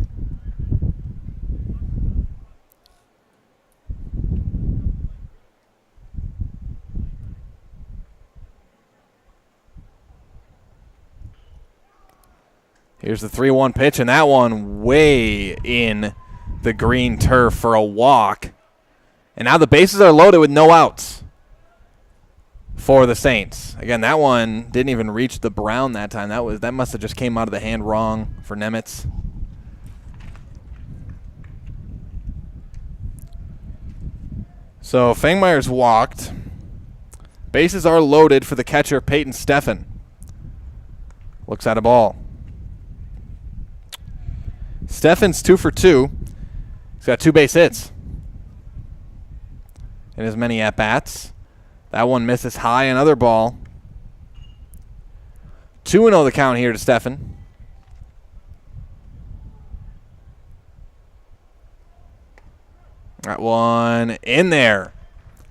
Here's the 3-1 pitch, and that one way in the green turf for a walk. And now the bases are loaded with no outs for the Saints. Again, that one didn't even reach the brown that time. That must have just came out of the hand wrong for Nemitz. So Fangmeyer's walked. Bases are loaded for the catcher, Peyton Steffen. Looks at a ball. Steffen's 2 for 2. He's got 2 base hits in as many at-bats. That one misses high, another ball. 2-0 the count here to Steffen. That one in there.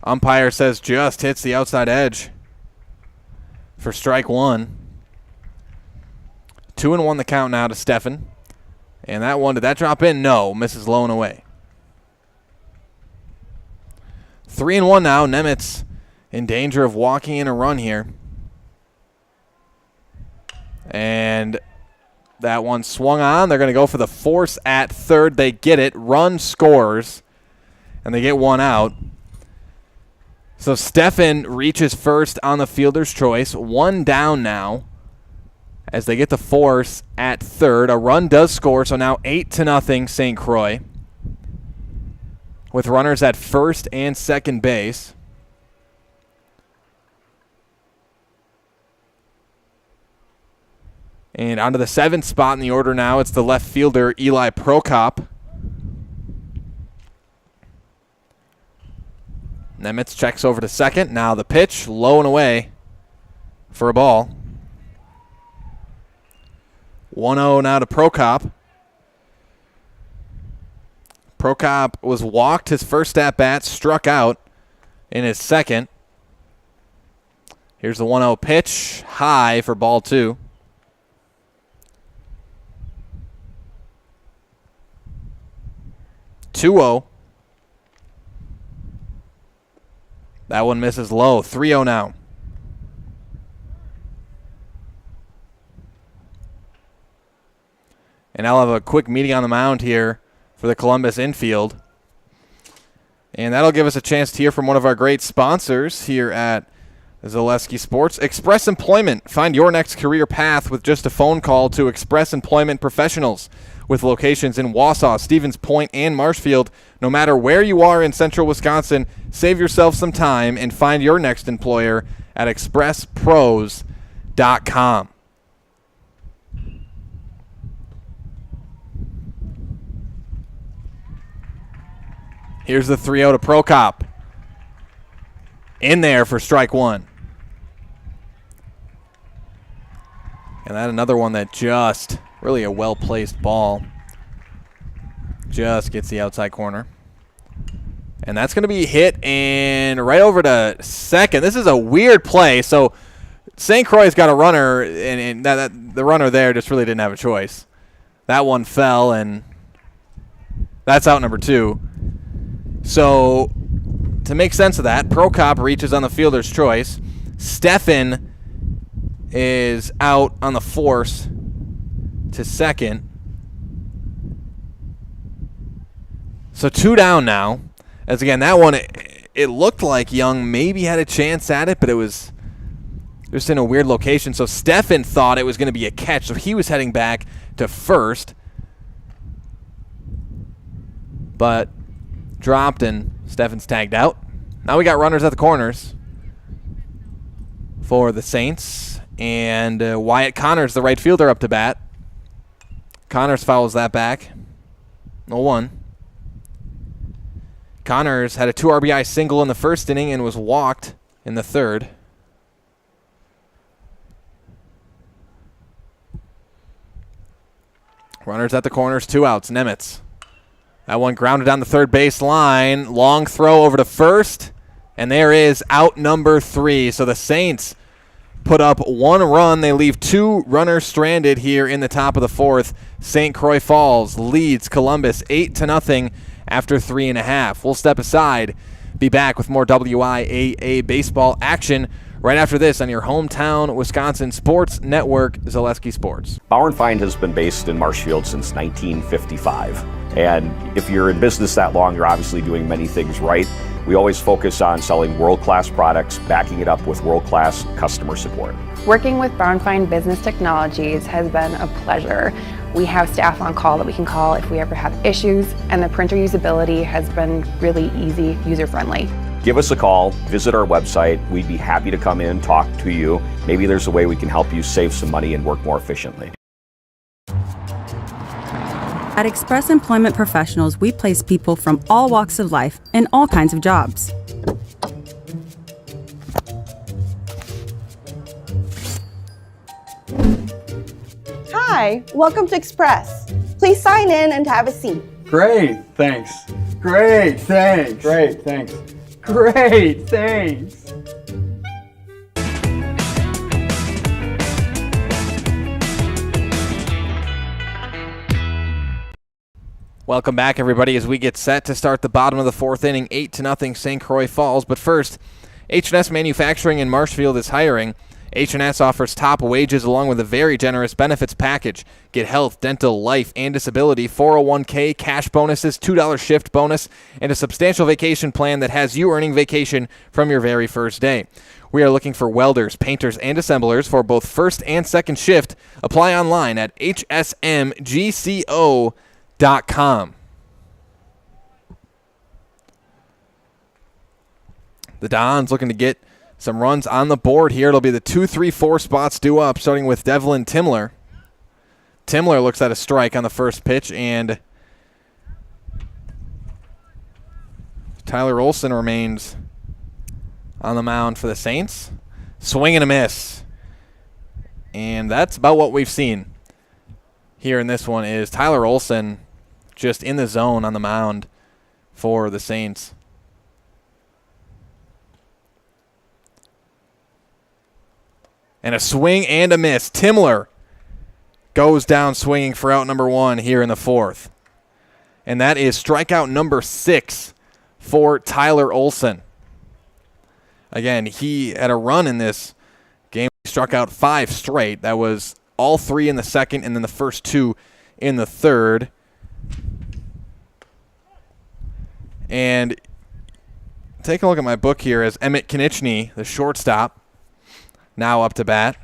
Umpire says just hits the outside edge for strike 1. 2-1 the count now to Steffen. And that one, did that drop in? No, misses low and away. 3-1 now. Nemitz in danger of walking in a run here. And that one swung on. They're going to go for the force at third. They get it. Run scores. And they get one out. So Steffen reaches first on the fielder's choice. 1 down now as they get the force at third. A run does score, so now 8-0 St. Croix, with runners at first and second base. And onto the 7th spot in the order now, it's the left fielder, Eli Prokop. Nemitz checks over to second. Now the pitch, low and away for a ball. 1-0 now to Prokop. Prokop was walked his first at-bat, struck out in his second. Here's the 1-0 pitch, high for ball 2. That one misses low. 3-0 now. And I'll have a quick meeting on the mound here for the Columbus infield. And that'll give us a chance to hear from one of our great sponsors here at Zaleski Sports. Express Employment. Find your next career path with just a phone call to Express Employment Professionals, with locations in Wausau, Stevens Point, and Marshfield. No matter where you are in central Wisconsin, save yourself some time and find your next employer at expresspros.com. Here's the 3-0 to Prokop. In there for strike 1. And that another one that just, really a well-placed ball, just gets the outside corner. And that's going to be hit and right over to second. This is a weird play. So St. Croix's got a runner, and the runner there just really didn't have a choice. That one fell, and that's out number 2. So to make sense of that, Prokop reaches on the fielder's choice. Steffen is out on the force to second. So 2 down now. As again, that one, it looked like Young maybe had a chance at it, but it was just in a weird location. So Steffen thought it was going to be a catch, so he was heading back to first. But dropped, and Steffen's tagged out. Now we got runners at the corners for the Saints. And Wyatt Connors, the right fielder, up to bat. Connors fouls that back. 0-1. Connors had a 2 RBI single in the first inning and was walked in the third. Runners at the corners, 2 outs. Nemitz. That one grounded on the third base line. Long throw over to first. And there is out number 3. So the Saints put up 1 run. They leave 2 runners stranded here in the top of the 4th. St. Croix Falls leads Columbus 8-0 after 3.5. We'll step aside. Be back with more WIAA baseball action right after this on your hometown Wisconsin sports network, Zaleski Sports. Bauer & Feind has been based in Marshfield since 1955. And if you're in business that long, you're obviously doing many things right. We always focus on selling world-class products, backing it up with world-class customer support. Working with Bauer & Feind Business Technologies has been a pleasure. We have staff on call that we can call if we ever have issues, and the printer usability has been really easy, user-friendly. Give us a call, visit our website. We'd be happy to come in, talk to you. Maybe there's a way we can help you save some money and work more efficiently. At Express Employment Professionals, we place people from all walks of life in all kinds of jobs. Hi, welcome to Express. Please sign in and have a seat. Great, thanks. Great, thanks. Great, thanks. Great, thanks. Welcome back, everybody, as we get set to start the bottom of the 4th inning, 8-0 St. Croix Falls. But first, H&S Manufacturing in Marshfield is hiring. H&S offers top wages along with a very generous benefits package. Get health, dental, life, and disability, 401k, cash bonuses, $2 shift bonus, and a substantial vacation plan that has you earning vacation from your very first day. We are looking for welders, painters, and assemblers for both first and second shift. Apply online at hsmgco.com. The Dons looking to get some runs on the board here. It'll be the 2, 3, 4 spots due up, starting with Devlin Timler. Timler looks at a strike on the first pitch, and Tyler Olson remains on the mound for the Saints. Swing and a miss. And that's about what we've seen here in this one, is Tyler Olson just in the zone on the mound for the Saints. And a swing and a miss. Timler goes down swinging for out number 1 here in the 4th. And that is strikeout number 6 for Tyler Olson. Again, he had a run in this game. He struck out 5 straight. That was all 3 in the second and then the first 2 in the third. And take a look at my book here as Emmett Konieczny, the shortstop, now up to bat.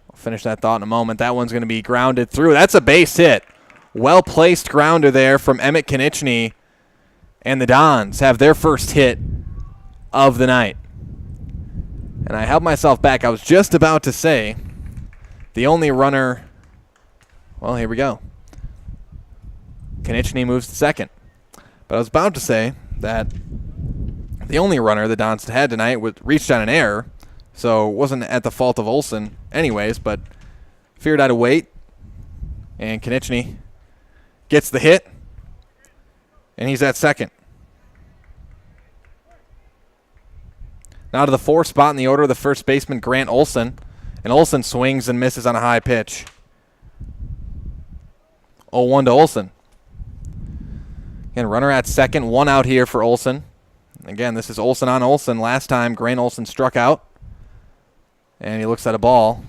I'll finish that thought in a moment. That one's going to be grounded through. That's a base hit. Well-placed grounder there from Emmett Konieczny. And the Dons have their first hit of the night. And I held myself back. I was just about to say the only runner. Well, here we go. Konieczny moves to second. But I was about to say that the only runner the Dons had tonight reached on an error, so it wasn't at the fault of Olson anyways, but figured I'd wait. And Konieczny gets the hit, and he's at second. Now to the 4th spot in the order, the first baseman, Grant Olson. And Olson swings and misses on a high pitch. 0-1 to Olson. Again, runner at second, 1 out here for Olson. Again, this is Olson on Olson. Last time, Grant Olson struck out. And he looks at a ball.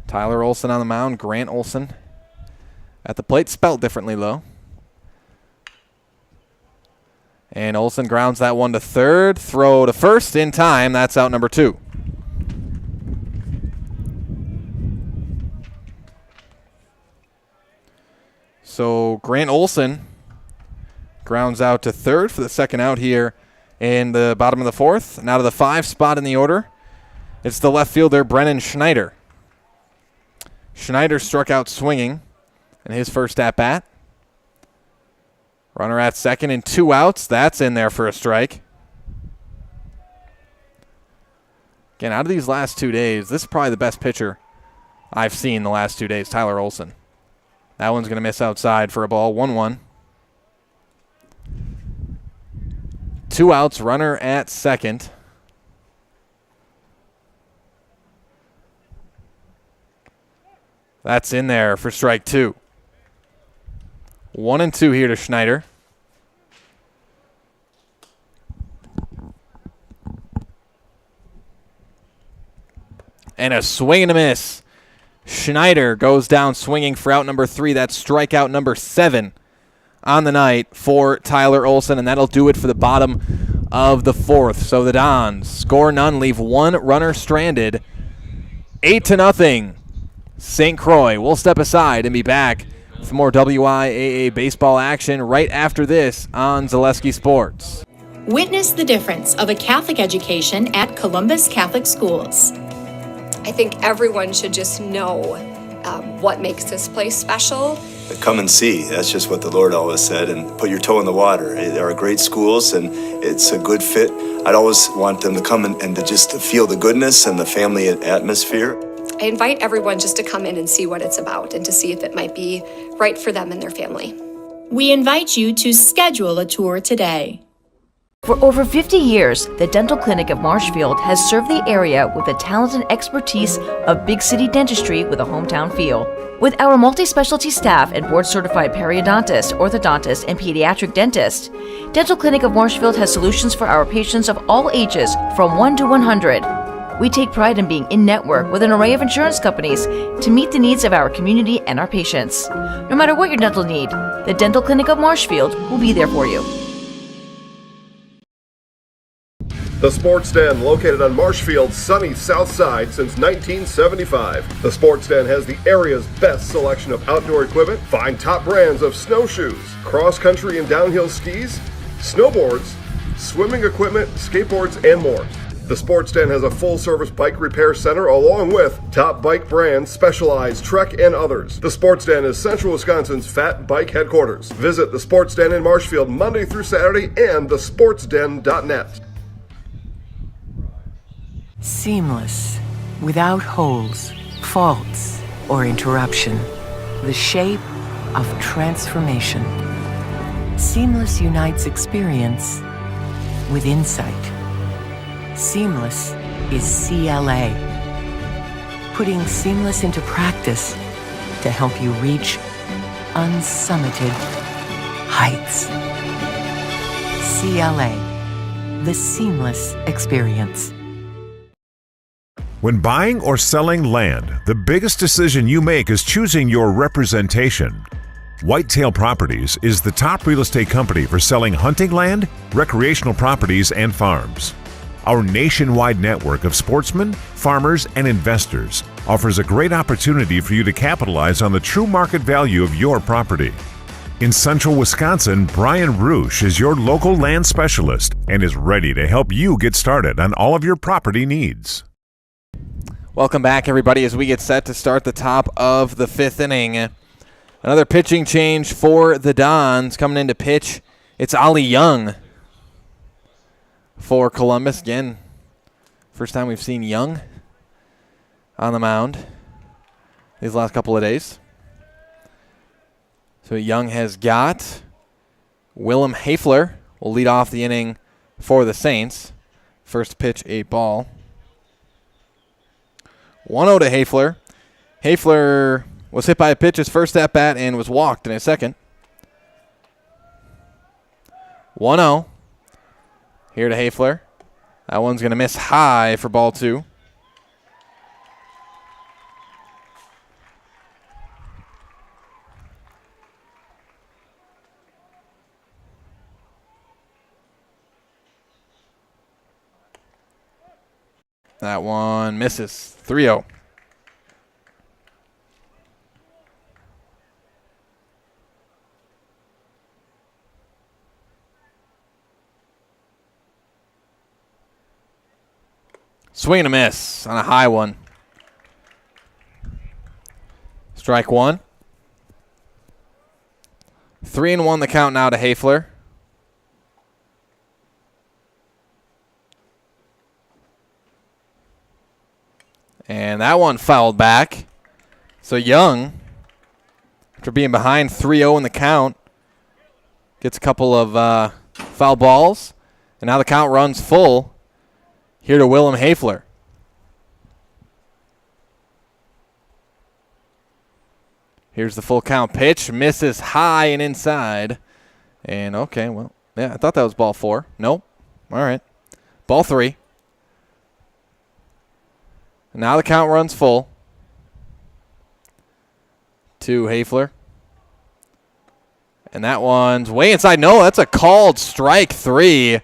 Tyler Olson on the mound, Grant Olson at the plate, spelled differently though. And Olson grounds that one to third. Throw to first in time. That's out number 2. So Grant Olson grounds out to third for the second out here in the bottom of the 4th. Now to the 5 spot in the order. It's the left fielder, Brennan Schneider. Schneider struck out swinging in his first at-bat. Runner at second and 2 outs. That's in there for a strike. Again, out of these last 2 days, this is probably the best pitcher I've seen the last 2 days, Tyler Olson. That one's going to miss outside for a ball, 1-1. 2 outs, runner at second. That's in there for strike 2. 1-2 here to Schneider. And a swing and a miss. Schneider goes down swinging for out number 3. That's strikeout number 7 on the night for Tyler Olson, and that'll do it for the bottom of the 4th. So the Dons score none, leave 1 runner stranded. 8-0. St. Croix. We'll step aside and be back for more WIAA baseball action right after this on Zaleski Sports. Witness the difference of a Catholic education at Columbus Catholic Schools. I think everyone should just know what makes this place special. Come and see. That's just what the Lord always said, and put your toe in the water. They are great schools, and it's a good fit. I'd always want them to come and to just to feel the goodness and the family atmosphere. I invite everyone just to come in and see what it's about and to see if it might be right for them and their family. We invite you to schedule a tour today. For over 50 years, the Dental Clinic of Marshfield has served the area with the talent and expertise of big city dentistry with a hometown feel. With our multi-specialty staff and board-certified periodontist, orthodontist, and pediatric dentist, Dental Clinic of Marshfield has solutions for our patients of all ages from 1 to 100. We take pride in being in-network with an array of insurance companies to meet the needs of our community and our patients. No matter what your dental need, the Dental Clinic of Marshfield will be there for you. The Sports Den, located on Marshfield's sunny south side since 1975. The Sports Den has the area's best selection of outdoor equipment. Find top brands of snowshoes, cross-country and downhill skis, snowboards, swimming equipment, skateboards, and more. The Sports Den has a full-service bike repair center along with top bike brands, Specialized, Trek, and others. The Sports Den is Central Wisconsin's Fat Bike headquarters. Visit the Sports Den in Marshfield Monday through Saturday and thesportsden.net. Seamless, without holes, faults, or interruption. The shape of transformation. Seamless unites experience with insight. Seamless is CLA. Putting seamless into practice to help you reach unsummited heights. CLA, the seamless experience. When buying or selling land, the biggest decision you make is choosing your representation. Whitetail Properties is the top real estate company for selling hunting land, recreational properties, and farms. Our nationwide network of sportsmen, farmers, and investors offers a great opportunity for you to capitalize on the true market value of your property. In Central Wisconsin, Brian Roosh is your local land specialist and is ready to help you get started on all of your property needs. Welcome back, everybody, as we get set to start the top of the 5th inning. Another pitching change for the Dons. Coming in to pitch, it's Ollie Young for Columbus. Again, first time we've seen Young on the mound these last couple of days. So Young has got Willem Hafler will lead off the inning for the Saints. First pitch, a ball. 1-0 to Hafler. Hafler was hit by a pitch his first at bat and was walked in his second. 1-0. Here to Hafler. That one's going to miss high for ball 2. That one misses. 3-0. Swing and a miss on a high one. Strike 1. 3-1 the count now to Hafler. And that one fouled back. So Young, after being behind 3-0 in the count, gets a couple of foul balls. And now the count runs full. Here to Willem Hafler. Here's the full count pitch. Misses high and inside. And okay, well, yeah, I thought that was ball 4. Nope. All right. Ball 3. Now the count runs full. To Hafler. And that one's way inside. No, that's a called strike 3.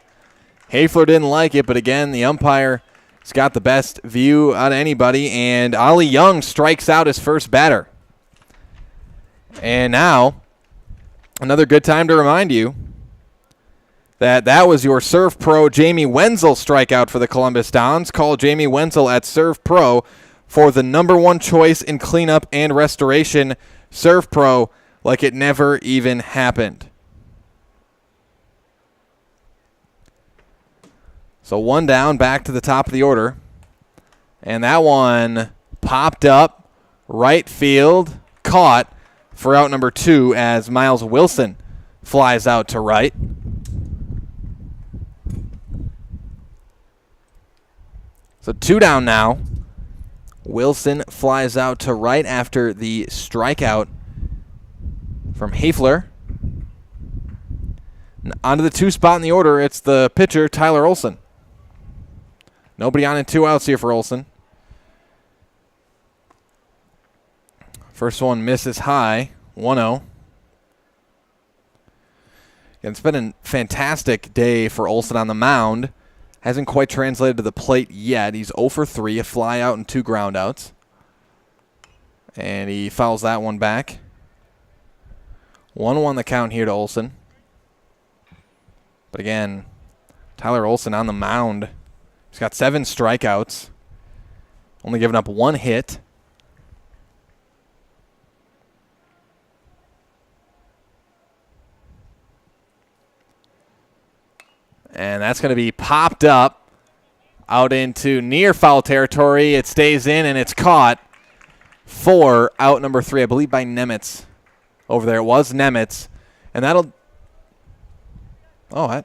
Hafler didn't like it, but again, the umpire has got the best view out of anybody, and Ollie Young strikes out his first batter. And now, another good time to remind you that was your Serve Pro Jamie Wenzel strikeout for the Columbus Dons. Call Jamie Wenzel at Serve Pro for the #1 choice in cleanup and restoration. Serve Pro like it never even happened. So 1 down, back to the top of the order. And that one popped up, right field, caught for out number 2 as Miles Wilson flies out to right. So 2 down now. Wilson flies out to right after the strikeout from Hafler. Onto the 2 spot in the order, it's the pitcher, Tyler Olson. Nobody on and 2 outs here for Olson. First one misses high, 1-0. And it's been a fantastic day for Olson on the mound. Hasn't quite translated to the plate yet. He's 0 for 3, a fly out and 2 ground outs. And he fouls that one back. 1-1 the count here to Olson. But again, Tyler Olson on the mound. He's got 7 strikeouts. Only given up 1 hit. And that's going to be popped up out into near foul territory. It stays in and it's caught for out number 3, I believe by Nemitz. Over there it was Nemitz. And that'll... Oh, I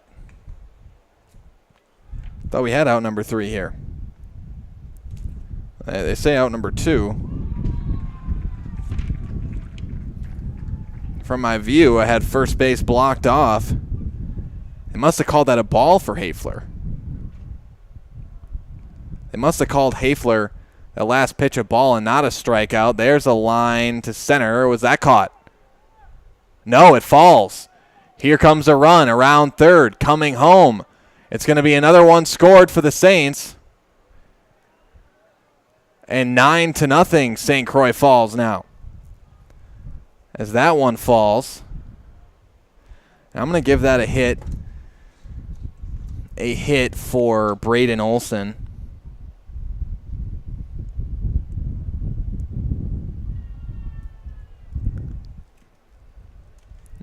thought we had out number 3 here. They say out number 2. From my view, I had first base blocked off. They must have called that a ball for Hafler. They must have called Hafler that last pitch a ball and not a strikeout. There's a line to center. Was that caught? No, it falls. Here comes a run around third, coming home. It's going to be another one scored for the Saints. And 9-0, St. Croix falls now. As that one falls, I'm going to give that a hit. A hit for Braden Olson.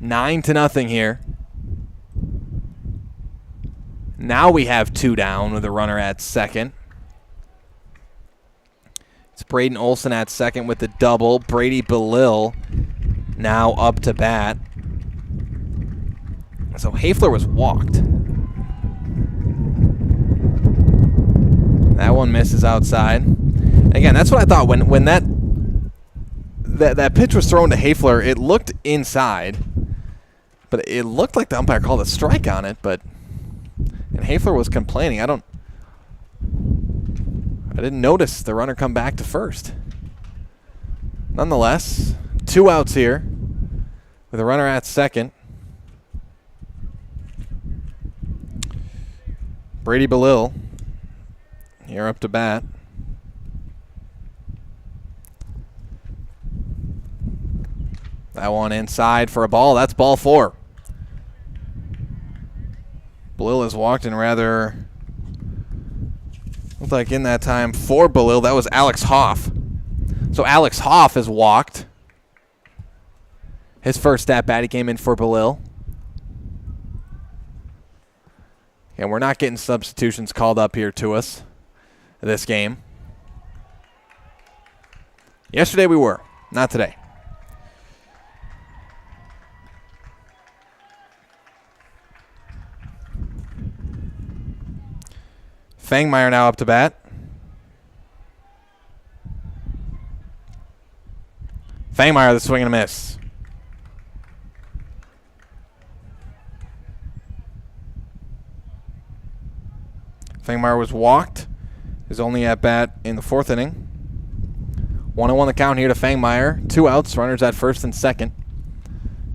Nine to nothing here. Now we have 2 down with a runner at second. It's Braden Olson at second with the double. Brady Belil now up to bat. So Hafler was walked. That one misses outside. Again, that's what I thought when that pitch was thrown to Hafler. It looked inside, but it looked like the umpire called a strike on it. And Hafler was complaining. I didn't notice the runner come back to first. Nonetheless, 2 outs here with a runner at second. Brady Belil here up to bat. That one inside for a ball. That's ball 4. Belil has walked in rather, looked like in that time for Belil, that was Alex Hoff. So Alex Hoff has walked. His first at bat, he came in for Belil. And we're not getting substitutions called up here to us this game. Yesterday we were, not today. Fangmeyer now up to bat. Fangmeyer, the swing and a miss. Fangmeyer was walked. His only at bat in the 4th inning. 1-1 the count here to Fangmeyer. 2 outs, runners at first and second.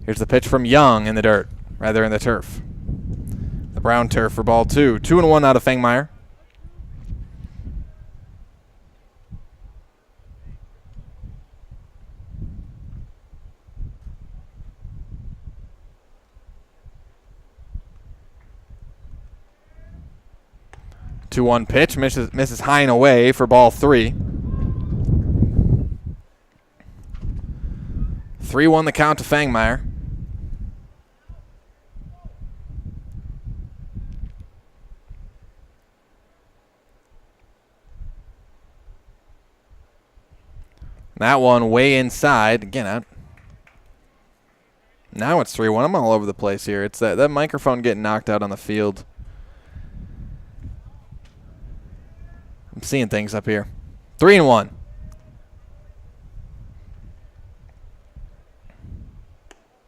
Here's the pitch from Young in the dirt, rather in the turf. The brown turf for ball 2. 2-1 out of Fangmeyer. Two-one pitch, misses high and away for ball 3. 3-1 the count to Fangmeyer. That one way inside. Again, now it's 3-1. I'm all over the place here. It's that microphone getting knocked out on the field. I'm seeing things up here. 3-1.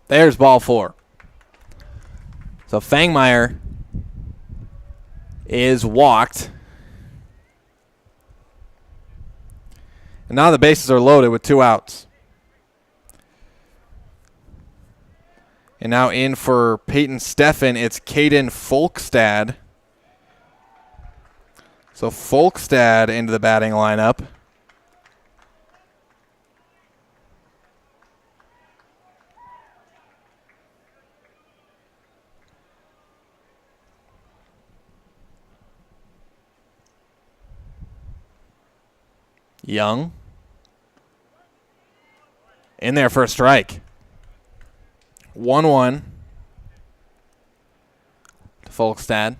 There's ball 4. So Fangmeyer is walked. And now the bases are loaded with 2 outs. And now in for Peyton Steffen, it's Caden Folkstad. So Folkstad into the batting lineup. Young. In there for a strike. 1-1 to Folkstad.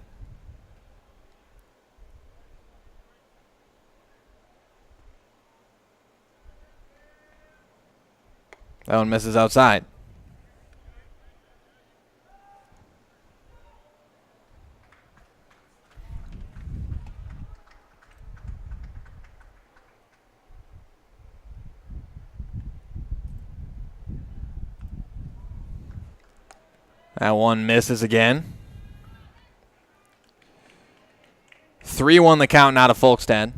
That one misses outside. That one misses again. 3-1 the count now to Folkstad.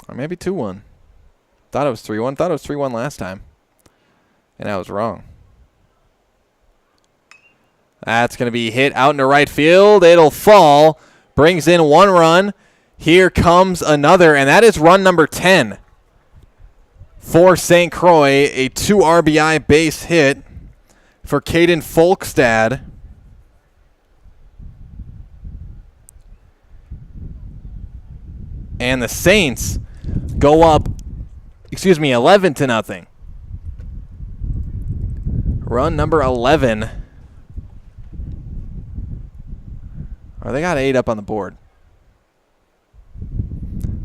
Or maybe 2-1. Thought it was 3-1. Thought it was 3-1 last time. And I was wrong. That's going to be hit out into right field. It'll fall. Brings in 1 run. Here comes another, and that is run number 10 for St. Croix. A 2 RBI base hit for Caden Folkstad. And the Saints go up 11-0. Run number 11. Or they got 8 up on the board.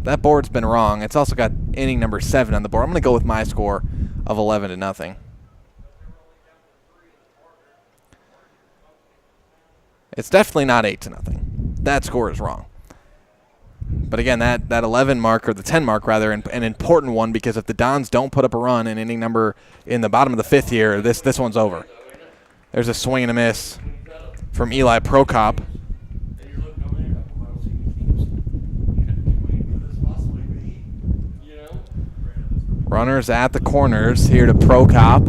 That board's been wrong. It's also got inning number 7 on the board. I'm going to go with my score of 11-0. It's definitely not 8-0. That score is wrong. But again, that 11 mark, or the 10 mark rather, an important one, because if the Dons don't put up a run in inning number in the bottom of the 5th here, this one's over. There's a swing and a miss from Eli Prokop. Runners at the corners here to Prokop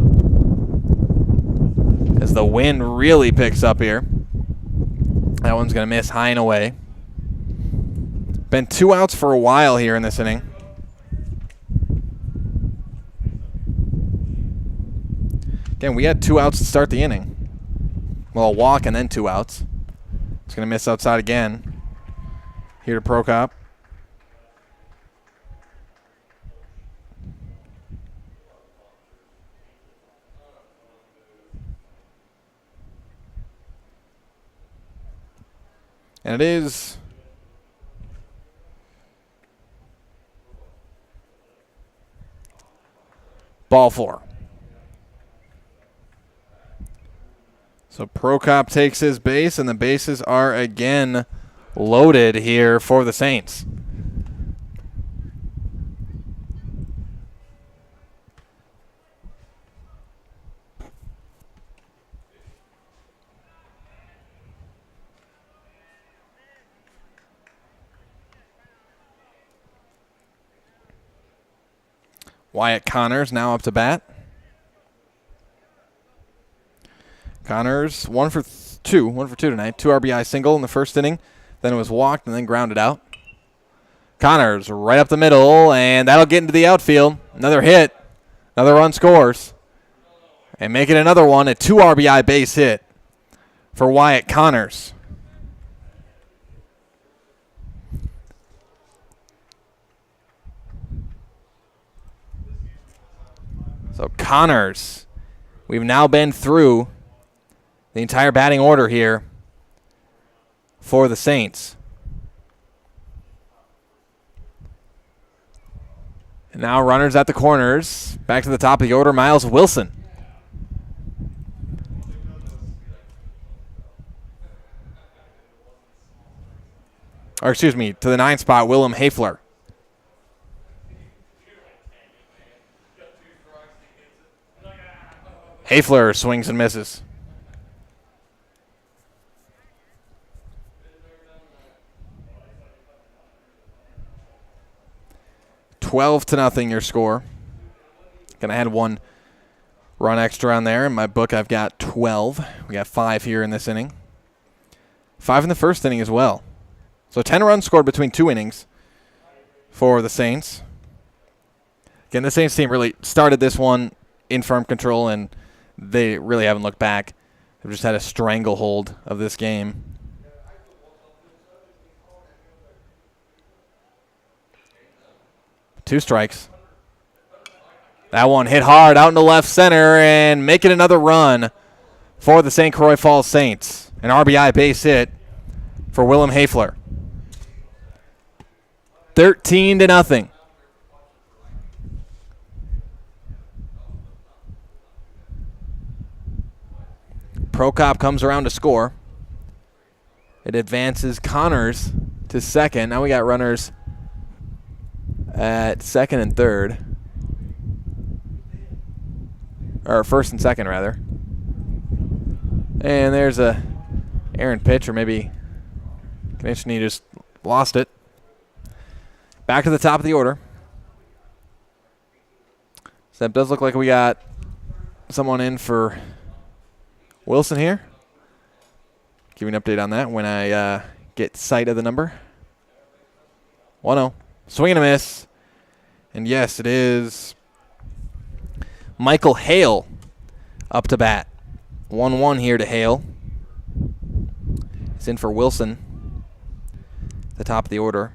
as the wind really picks up here. That one's going to miss high and away. Been 2 outs for a while here in this inning. Again, we had 2 outs to start the inning. Well, a walk and then 2 outs. It's going to miss outside again. Here to Prokop. And it is ball 4. So Prokop takes his base, and the bases are again loaded here for the Saints. Wyatt Connors now up to bat. Connors 1 for 2 tonight. 2 RBI single in the first inning. Then it was walked and then grounded out. Connors right up the middle, and that'll get into the outfield. Another hit. Another run scores. And make it another one, a 2 RBI base hit for Wyatt Connors. So Connors, we've now been through the entire batting order here for the Saints. And now runners at the corners. Back to the top of the order, Miles Wilson. Or excuse me, to the 9th spot, Willem Hafler. Hafler swings and misses. $12-0 your score. Gonna add 1 run extra on there. In my book, I've got 12. We got 5 here in this inning. 5 in the first inning as well. So 10 runs scored between 2 innings for the Saints. Again, the Saints team really started this one in firm control, and they really haven't looked back. They've just had a stranglehold of this game. Two strikes. That one hit hard out into left center and making another run for the St. Croix Falls Saints. An RBI base hit for Willem Hafler. 13-0. Prokop comes around to score. It advances Connors to second. Now we got runners at second and third. Or first and second, rather. And there's a errant pitch, or maybe Konechny just lost it. Back to the top of the order. So that does look like we got someone in for Wilson here. Give you an update on that when I get sight of the number. 1-0. Swing and a miss. And yes, it is Michael Hale up to bat. 1-1 here to Hale. It's in for Wilson. The top of the order.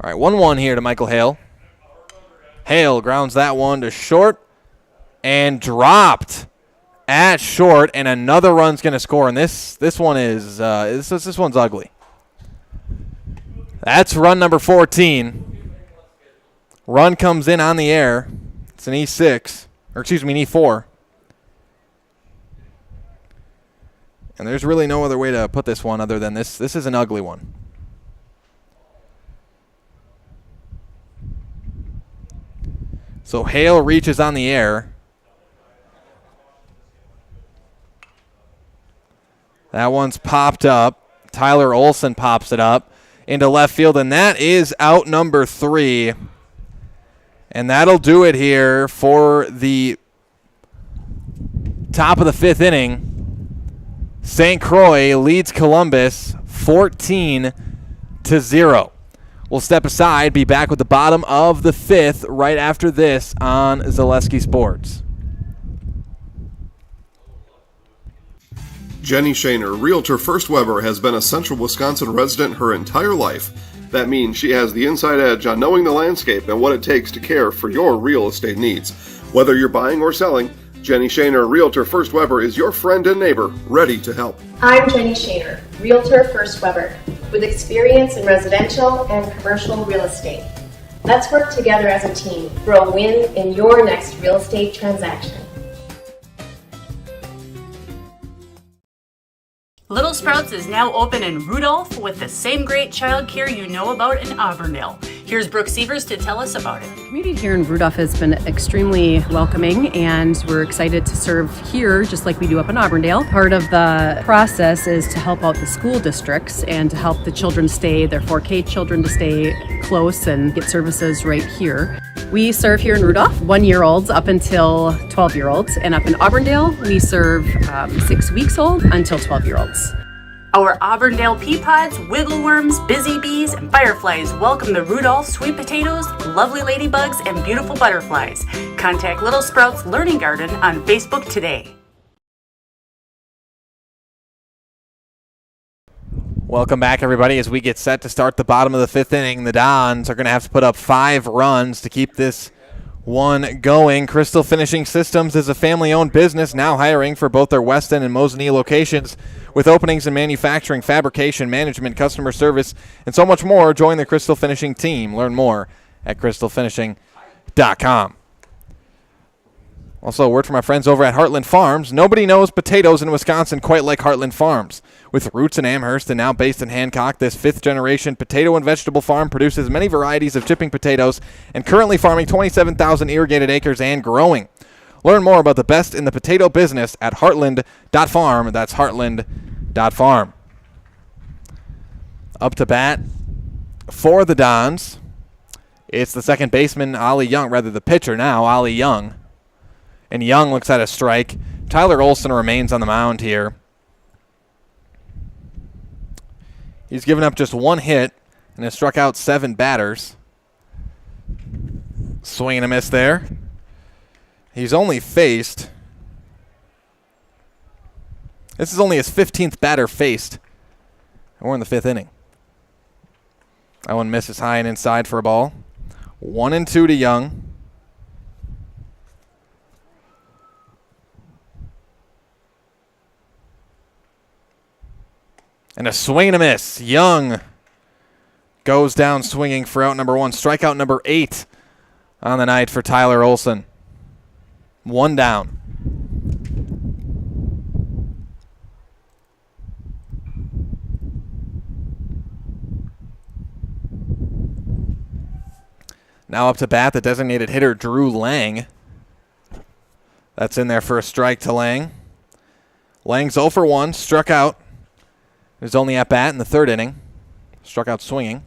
All right, 1-1 here to Michael Hale. Hale grounds that one to short and dropped at short, and another run's going to score. And this one is this one's ugly. That's run number 14. Run comes in on the air. It's an E6, or excuse me, an E4. And there's really no other way to put this one other than this. This is an ugly one. So Hale reaches on the air. That one's popped up. Tyler Olson pops it up into left field, and that is out number 3. And that'll do it here for the top of the 5th inning. St. Croix leads Columbus 14-0. We'll step aside, be back with the bottom of the 5th right after this on Zaleski Sports. Jenny Shaner, Realtor First Weber, has been a Central Wisconsin resident her entire life. That means she has the inside edge on knowing the landscape and what it takes to care for your real estate needs. Whether you're buying or selling, Jenny Shaner, Realtor First Weber, is your friend and neighbor, ready to help. I'm Jenny Shaner, Realtor First Weber, with experience in residential and commercial real estate. Let's work together as a team for a win in your next real estate transaction. Little Sprouts is now open in Rudolph with the same great childcare you know about in Auburndale. Here's Brooke Sievers to tell us about it. The community here in Rudolph has been extremely welcoming, and we're excited to serve here just like we do up in Auburndale. Part of the process is to help out the school districts and to help the children stay, their 4K children to stay close and get services right here. We serve here in Rudolph 1-year-olds up until 12-year-olds, and up in Auburndale we serve 6 weeks old until 12-year-olds. Our Auburndale pea pods, wiggle worms, busy bees, and fireflies welcome the Rudolph sweet potatoes, lovely ladybugs, and beautiful butterflies. Contact Little Sprouts Learning Garden on Facebook today. Welcome back, everybody, as we get set to start the bottom of the 5th inning. The Dons are going to have to put up 5 runs to keep this one going. Crystal Finishing Systems is a family-owned business now hiring for both their Weston and Mosinee locations with openings in manufacturing, fabrication, management, customer service, and so much more. Join the Crystal Finishing team. Learn more at crystalfinishing.com. Also, a word from our friends over at Heartland Farms. Nobody knows potatoes in Wisconsin quite like Heartland Farms. With roots in Amherst and now based in Hancock, this 5th-generation potato and vegetable farm produces many varieties of chipping potatoes and currently farming 27,000 irrigated acres and growing. Learn more about the best in the potato business at heartland.farm. That's heartland.farm. Up to bat for the Dons, it's the second baseman, Ollie Young, rather the pitcher now, Ollie Young. And Young looks at a strike. Tyler Olson remains on the mound here. He's given up just 1 hit and has struck out 7 batters. Swing and a miss there. He's only faced. This is only his 15th batter faced. And we're in the 5th inning. That one misses high and inside for a ball. 1-2 to Young. And a swing and a miss. Young goes down swinging for out number 1. Strikeout number 8 on the night for Tyler Olson. 1 down. Now up to bat, the designated hitter, Drew Lang. That's in there for a strike to Lang. Lang's 0 for 1, struck out. His only at bat in the 3rd inning. Struck out swinging.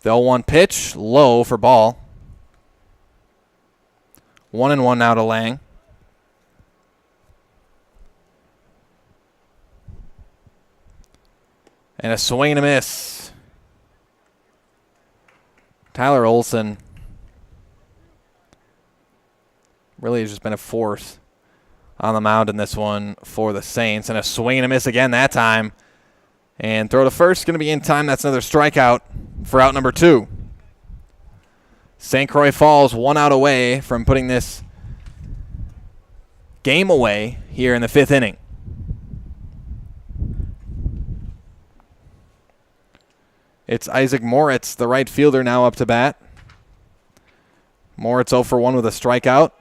The 0-1 pitch, low for ball. 1-1 now to Lang. And a swing and a miss. Tyler Olson really has just been a force on the mound in this one for the Saints. And a swing and a miss again that time. And throw to first, going to be in time. That's another strikeout for out number 2. St. Croix falls 1 out away from putting this game away here in the 5th inning. It's Isaac Moritz, the right fielder, now up to bat. Moritz 0 for 1 with a strikeout.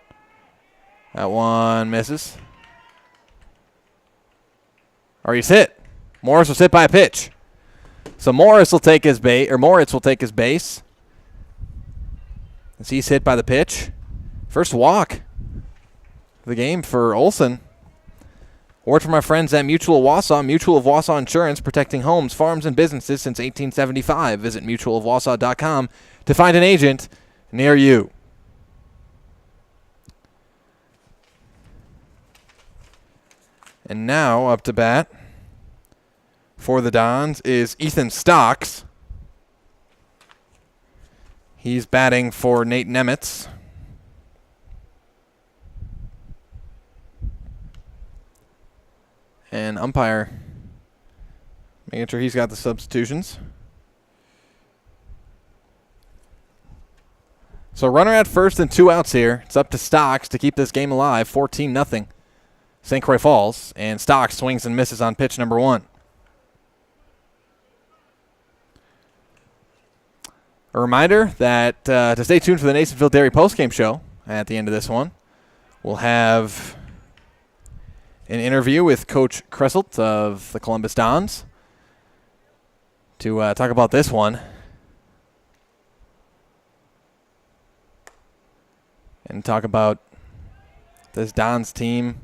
That one misses. Or he's hit. Morris was hit by a pitch. So Moritz will take his base. as he's hit by the pitch. First walk of the game for Olson. Word from our friends at Mutual of Wausau. Mutual of Wausau Insurance, protecting homes, farms, and businesses since 1875. Visit mutualofwausau.com to find an agent near you. And now up to bat for the Dons is Ethan Stocks. He's batting for Nate Nemitz. And umpire making sure he's got the substitutions. So runner at first and 2 outs here. It's up to Stocks to keep this game alive, 14-0. St. Croix Falls, and Stocks swings and misses on pitch number 1. A reminder that to stay tuned for the Nasonville Dairy postgame show at the end of this one. We'll have an interview with Coach Kresselt of the Columbus Dons to talk about this one. And talk about this Dons team.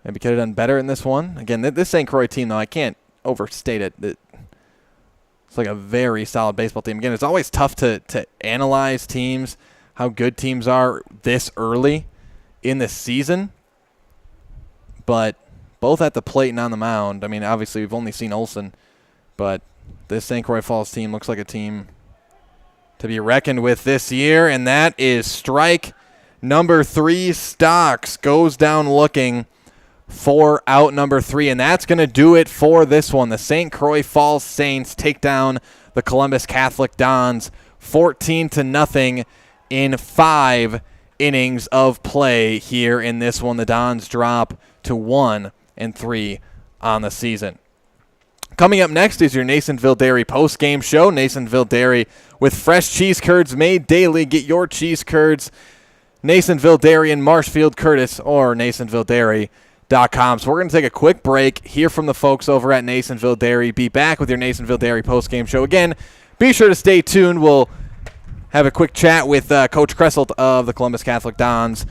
Maybe could have done better in this one. Again, this St. Croix team, though, I can't overstate it. It's like a very solid baseball team. Again, it's always tough to analyze teams, how good teams are this early in the season. But both at the plate and on the mound, I mean, obviously we've only seen Olson, but this St. Croix Falls team looks like a team to be reckoned with this year, and that is strike number 3. Stocks goes down looking for out number 3, and that's going to do it for this one. The St. Croix Falls Saints take down the Columbus Catholic Dons 14-0 in 5 innings of play here in this one. The Dons drop to 1-3 on the season. Coming up next is your Nasonville Dairy post-game show. Nasonville Dairy with fresh cheese curds made daily. Get your cheese curds, Nasonville Dairy in Marshfield, Curtis, or NasonvilleDairy.com. So we're going to take a quick break, hear from the folks over at Nasonville Dairy, be back with your Nasonville Dairy post-game show. Again, be sure to stay tuned. We'll have a quick chat with Coach Kresselt of the Columbus Catholic Dons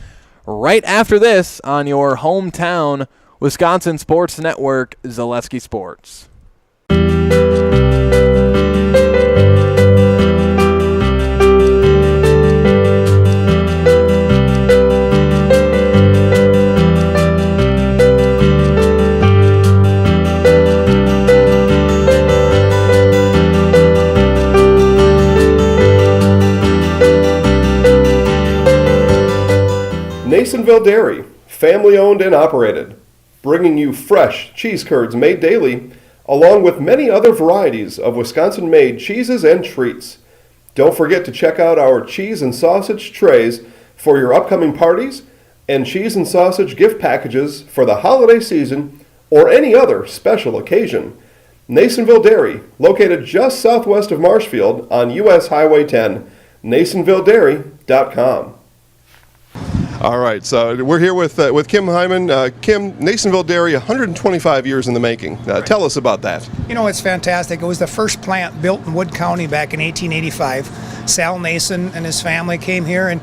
right after this on your hometown Wisconsin Sports Network, Zaleski Sports. Nasonville Dairy, family owned and operated, bringing you fresh cheese curds made daily, along with many other varieties of Wisconsin-made cheeses and treats. Don't forget to check out our cheese and sausage trays for your upcoming parties and cheese and sausage gift packages for the holiday season or any other special occasion. Nasonville Dairy, located just southwest of Marshfield on U.S. Highway 10, NasonvilleDairy.com. All right, so we're here with Kim Hyman. Kim, Nasonville Dairy, 125 years in the making. Tell us about that. You know, it's fantastic. It was the first plant built in Wood County back in 1885. Sal Nason and his family came here, and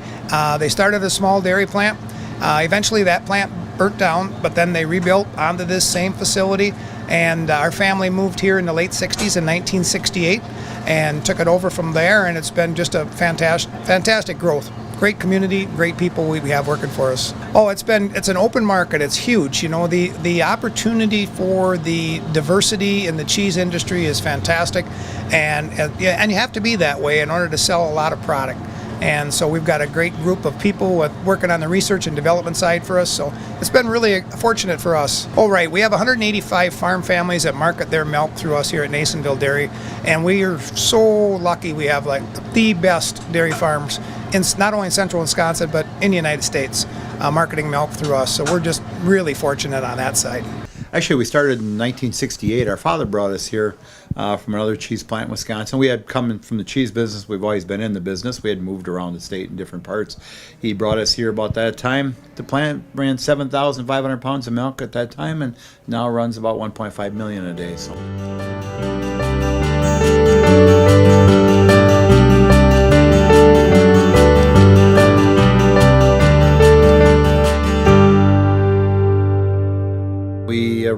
they started a small dairy plant. Eventually that plant burnt down, but then they rebuilt onto this same facility, and our family moved here in the late 60s in 1968 and took it over from there, and it's been just a fantastic growth. Great community, great people we have working for us. Oh, it's an open market. It's huge. You know, the opportunity for the diversity in the cheese industry is fantastic, and you have to be that way in order to sell a lot of product. And so we've got a great group of people working on the research and development side for us. So it's been really fortunate for us. Oh, right. We have 185 farm families that market their milk through us here at Nasonville Dairy. And we are so lucky we have like the best dairy farms in not only in central Wisconsin, but in the United States, marketing milk through us. So we're just really fortunate on that side. Actually, we started in 1968. Our father brought us here from another cheese plant in Wisconsin. We had come from the cheese business. We've always been in the business. We had moved around the state in different parts. He brought us here about that time. The plant ran 7,500 pounds of milk at that time, and now runs about 1.5 million a day. So.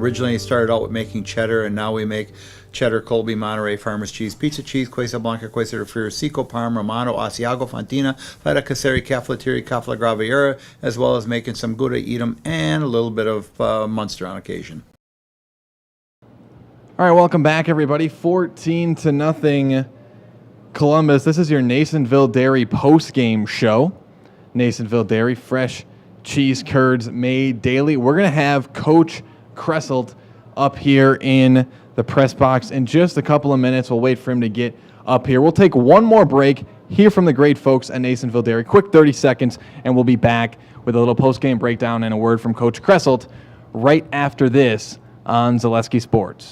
originally started out with making cheddar, and now we make cheddar, Colby, Monterey, Farmers cheese, pizza cheese, Quesa Blanca, Quesa de Frio, Seco, Parma, Romano, Asiago, Fontina, Feta Caseri, Cafflettieri, Cafla Graviera, as well as making some Gouda Edam and a little bit of Munster on occasion. All right, welcome back, everybody. 14-0 Columbus. This is your Nasonville Dairy post-game show. Nasonville Dairy, fresh cheese curds made daily. We're going to have Coach Kresselt up here in the press box in just a couple of minutes. We'll wait for him to get up here. We'll take one more break, hear from the great folks at Nasonville Dairy. Quick 30 seconds, and we'll be back with a little post-game breakdown and a word from Coach Kresselt right after this on Zaleski Sports.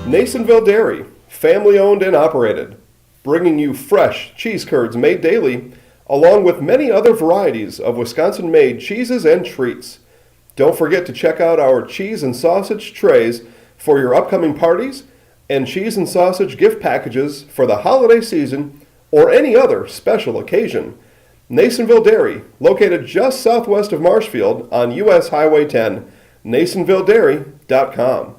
Nasonville Dairy, family-owned and operated, bringing you fresh cheese curds made daily, along with many other varieties of Wisconsin-made cheeses and treats. Don't forget to check out our cheese and sausage trays for your upcoming parties and cheese and sausage gift packages for the holiday season or any other special occasion. Nasonville Dairy, located just southwest of Marshfield on US Highway 10, NasonvilleDairy.com.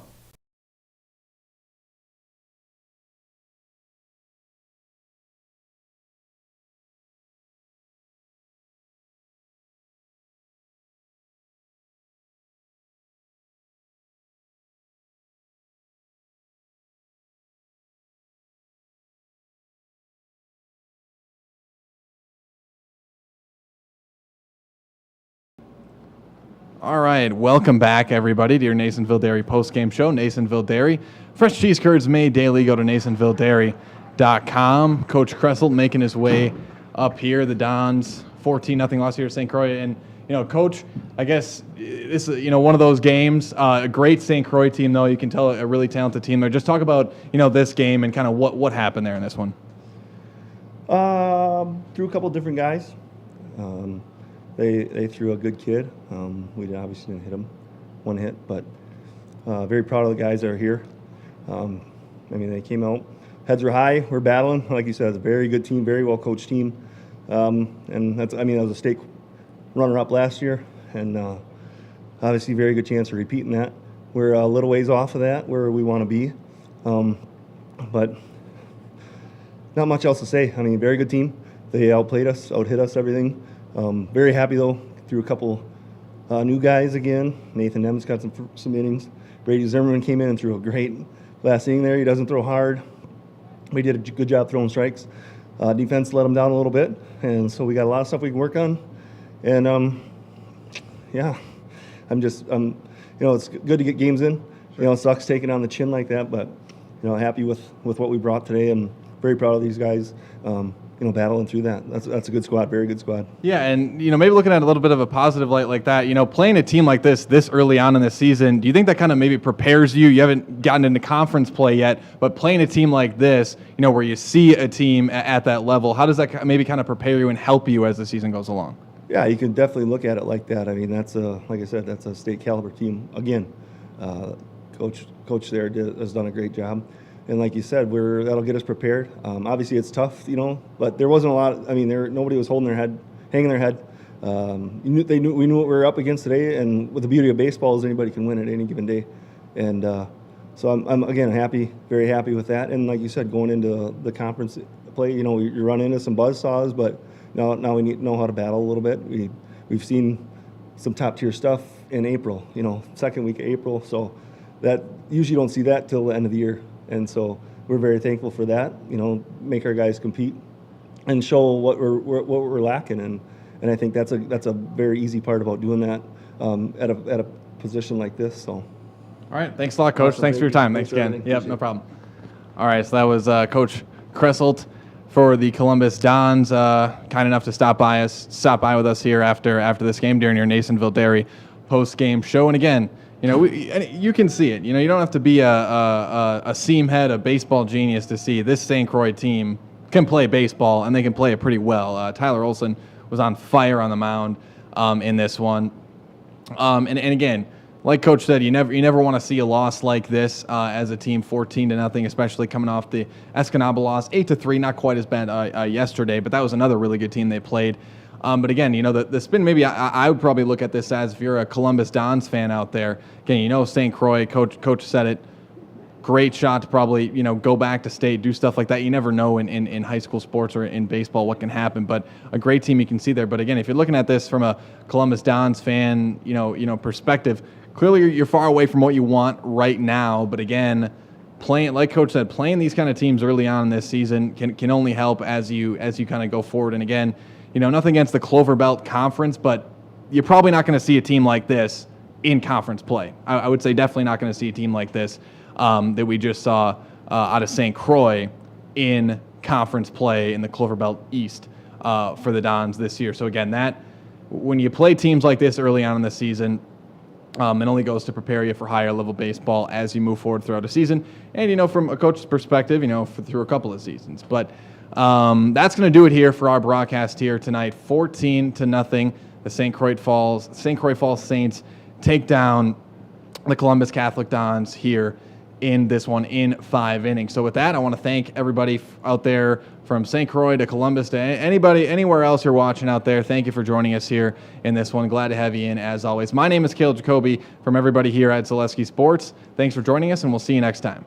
All right, welcome back, everybody, to your Nasonville Dairy postgame show. Nasonville Dairy, fresh cheese curds made daily. Go to NasonvilleDairy.com. Coach Kresselt making his way up here. The Dons 14-0 loss here at St. Croix, and Coach, I guess this is one of those games. A great St. Croix team, though. You can tell a really talented team there. Just talk about this game and kind of what happened there in this one. Threw a couple different guys. They threw a good kid. We obviously didn't hit him, one hit, but very proud of the guys that are here. They came out, heads were high. We're battling, like you said. It's a very good team, very well coached team, and that was a state runner-up last year, and obviously very good chance of repeating that. We're a little ways off of that where we want to be, but not much else to say. Very good team. They outplayed us, out-hit us, everything. Very happy, though, through a couple new guys again. Nathan Nems got some innings. Brady Zimmerman came in and threw a great last inning there. He doesn't throw hard. We did a good job throwing strikes. Defense let him down a little bit, and so we got a lot of stuff we can work on. And, it's good to get games in. It sucks taking on the chin like that, but, happy with what we brought today and very proud of these guys. Battling through that. That's a good squad, very good squad. Yeah, and maybe looking at a little bit of a positive light like that, playing a team like this early on in the season, do you think that kind of maybe prepares you? You haven't gotten into conference play yet, but playing a team like this, where you see a team at that level, how does that maybe kind of prepare you and help you as the season goes along? Yeah, you can definitely look at it like that. That's like I said, that's a state caliber team. Again, coach there has done a great job. And like you said, that'll get us prepared. Obviously, it's tough, but there wasn't a lot. Nobody was hanging their head. We knew what we were up against today. And with the beauty of baseball is anybody can win at any given day. And so I'm again very happy with that. And like you said, going into the conference play, you run into some buzzsaws, but now we need to know how to battle a little bit. We've seen some top tier stuff in April, second week of April. So that usually don't see that till the end of the year. And so we're very thankful for that, make our guys compete and show what we're lacking. And I think that's a very easy part about doing that at a position like this. So. All right. Thanks a lot, Coach. Thanks for your time. Thanks again. Yep, no problem. All right. So that was Coach Kresselt for the Columbus Dons, kind enough to stop by with us here after this game during your Nasonville Dairy post-game show. And again, you can see it. You don't have to be a seam head, a baseball genius to see this St. Croix team can play baseball, and they can play it pretty well. Tyler Olson was on fire on the mound in this one. And again, like Coach said, you never want to see a loss like this as a team, 14-0, especially coming off the Escanaba loss, 8-3, not quite as bad yesterday, but that was another really good team they played But again, the spin, maybe I would probably look at this as, if you're a Columbus Dons fan out there, again, St. Croix, coach said it, great shot to probably, go back to state, do stuff like that. You never know in high school sports or in baseball what can happen, but a great team you can see there. But again, if you're looking at this from a Columbus Dons fan, perspective, clearly you're far away from what you want right now. But again, playing, like Coach said, playing these kind of teams early on in this season can only help as you kind of go forward. And again, nothing against the Clover Belt Conference, but you're probably not going to see a team like this in conference play. I would say definitely not going to see a team like this that we just saw out of St. Croix in conference play in the Clover Belt East for the Dons this year. So again, when you play teams like this early on in the season, it only goes to prepare you for higher level baseball as you move forward throughout a season. And, from a coach's perspective, through a couple of seasons. But that's going to do it here for our broadcast here tonight. 14-0. The St. Croix Falls Saints take down the Columbus Catholic Dons here in this one in 5 innings. So with that, I want to thank everybody out there from St. Croix to Columbus to anybody, anywhere else you're watching out there. Thank you for joining us here in this one. Glad to have you in as always. My name is Caleb Jacoby from everybody here at Zaleski Sports. Thanks for joining us, and we'll see you next time.